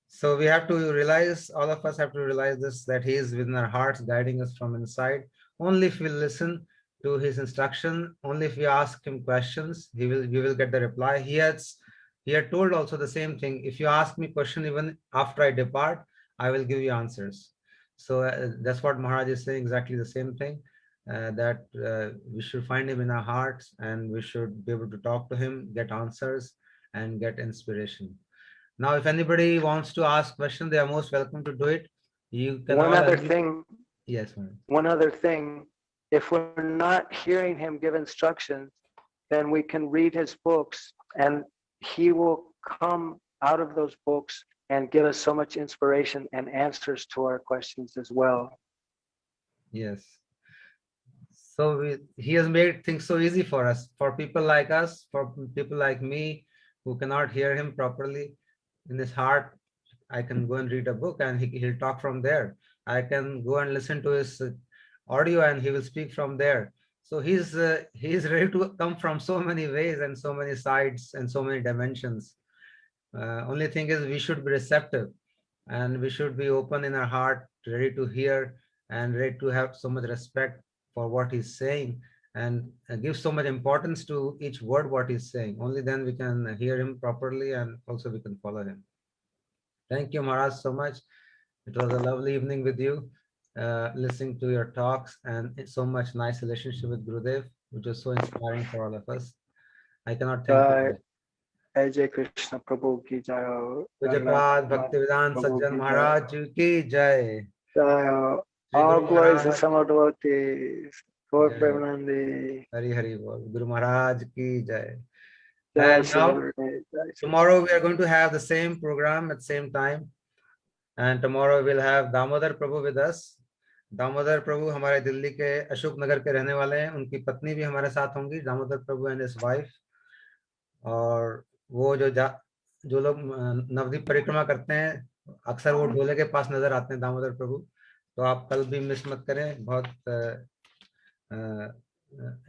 A: So we have to realize, all of us have to realize this, that he is within our hearts, guiding us from inside. Only if we listen to his instruction, only if we ask him questions, we will get the reply. He had told also the same thing. If you ask me question even after I depart, I will give you answers. So that's what Maharaj is saying, exactly the same thing. That we should find him in our hearts, and we should be able to talk to him, get answers, and get inspiration. Now, if anybody wants to ask questions, they are most welcome to do it. You can.
C: One other thing.
A: Yes, ma'am.
C: One other thing. If we're not hearing him give instructions, then we can read his books, and he will come out of those books and give us so much inspiration and answers to our questions as well.
A: Yes. So he has made things so easy for us, for people like us, for people like me who cannot hear him properly. In his heart, I can go and read a book, and he'll talk from there. I can go and listen to his audio, and he will speak from there. So he's ready to come from so many ways and so many sides and so many dimensions. Only thing is, we should be receptive, and we should be open in our heart, ready to hear and ready to have so much respect for what he's saying, and gives so much importance to each word what he's saying. Only then we can hear him properly, and also we can follow him. Thank you, Maharaj, so much. It was a lovely evening with you, listening to your talks, and it's so much nice relationship with Gurudev, which was so inspiring for all of us. I cannot thank you enough.
C: Jai Krishna Prabhu ki jai ho.
A: Sripad Bhaktivedanta Sajjana Maharaj ki jai.
C: Jai ho.
A: Shri
C: All
A: Guru
C: glories to
A: Maharaj.
C: Samad devotees. Gaur
A: Jai.
C: Premanandi.
A: Hari Hari Bol. Guru Maharaj ki jai.
C: Jai
A: And
C: Shri
A: now,
C: Gurudev. Jai Shri
A: tomorrow we are going to have the same program at the same time. And tomorrow we'll have Damodar Prabhu with us. Damodar प्रभु हमारे दिल्ली के अशोक नगर के रहने वाले हैं, उनकी पत्नी भी हमारे साथ होंगी, दामोदर प्रभु एंड हिज वाइफ। और वो जो लोग नवद्वीप परिक्रमा करते हैं, अक्सर वो ढोले के पास नजर आते हैं दामोदर प्रभु। तो आप कल भी मिस मत करें, बहुत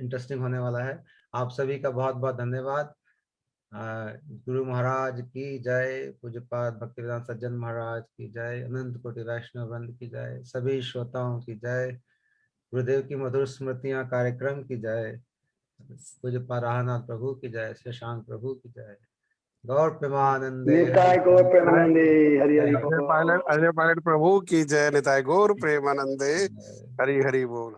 A: इंटरेस्टिंग होने वाला है। आप सभी का बहुत बहुत धन्यवाद। गुरु महाराज की जय, पूज्यपाद भक्तिवेदांत सज्जन महाराज की जय, अनंत कोटि वैष्णव वृंद की जय, सभी श्रोताओं की जय, गुरुदेव की मधुर स्मृतियां कार्यक्रम की जय, पूज्यपाद राहनाथ प्रभु की जय, शशांक प्रभु की जय। Gaur Premanande
C: Nitai Gaur Premanandi. Hari Hari
D: अजय
C: Bol.
D: पायलट प्रभु की जय। निताय गौर प्रेमानंदे। हरि हरि बोल।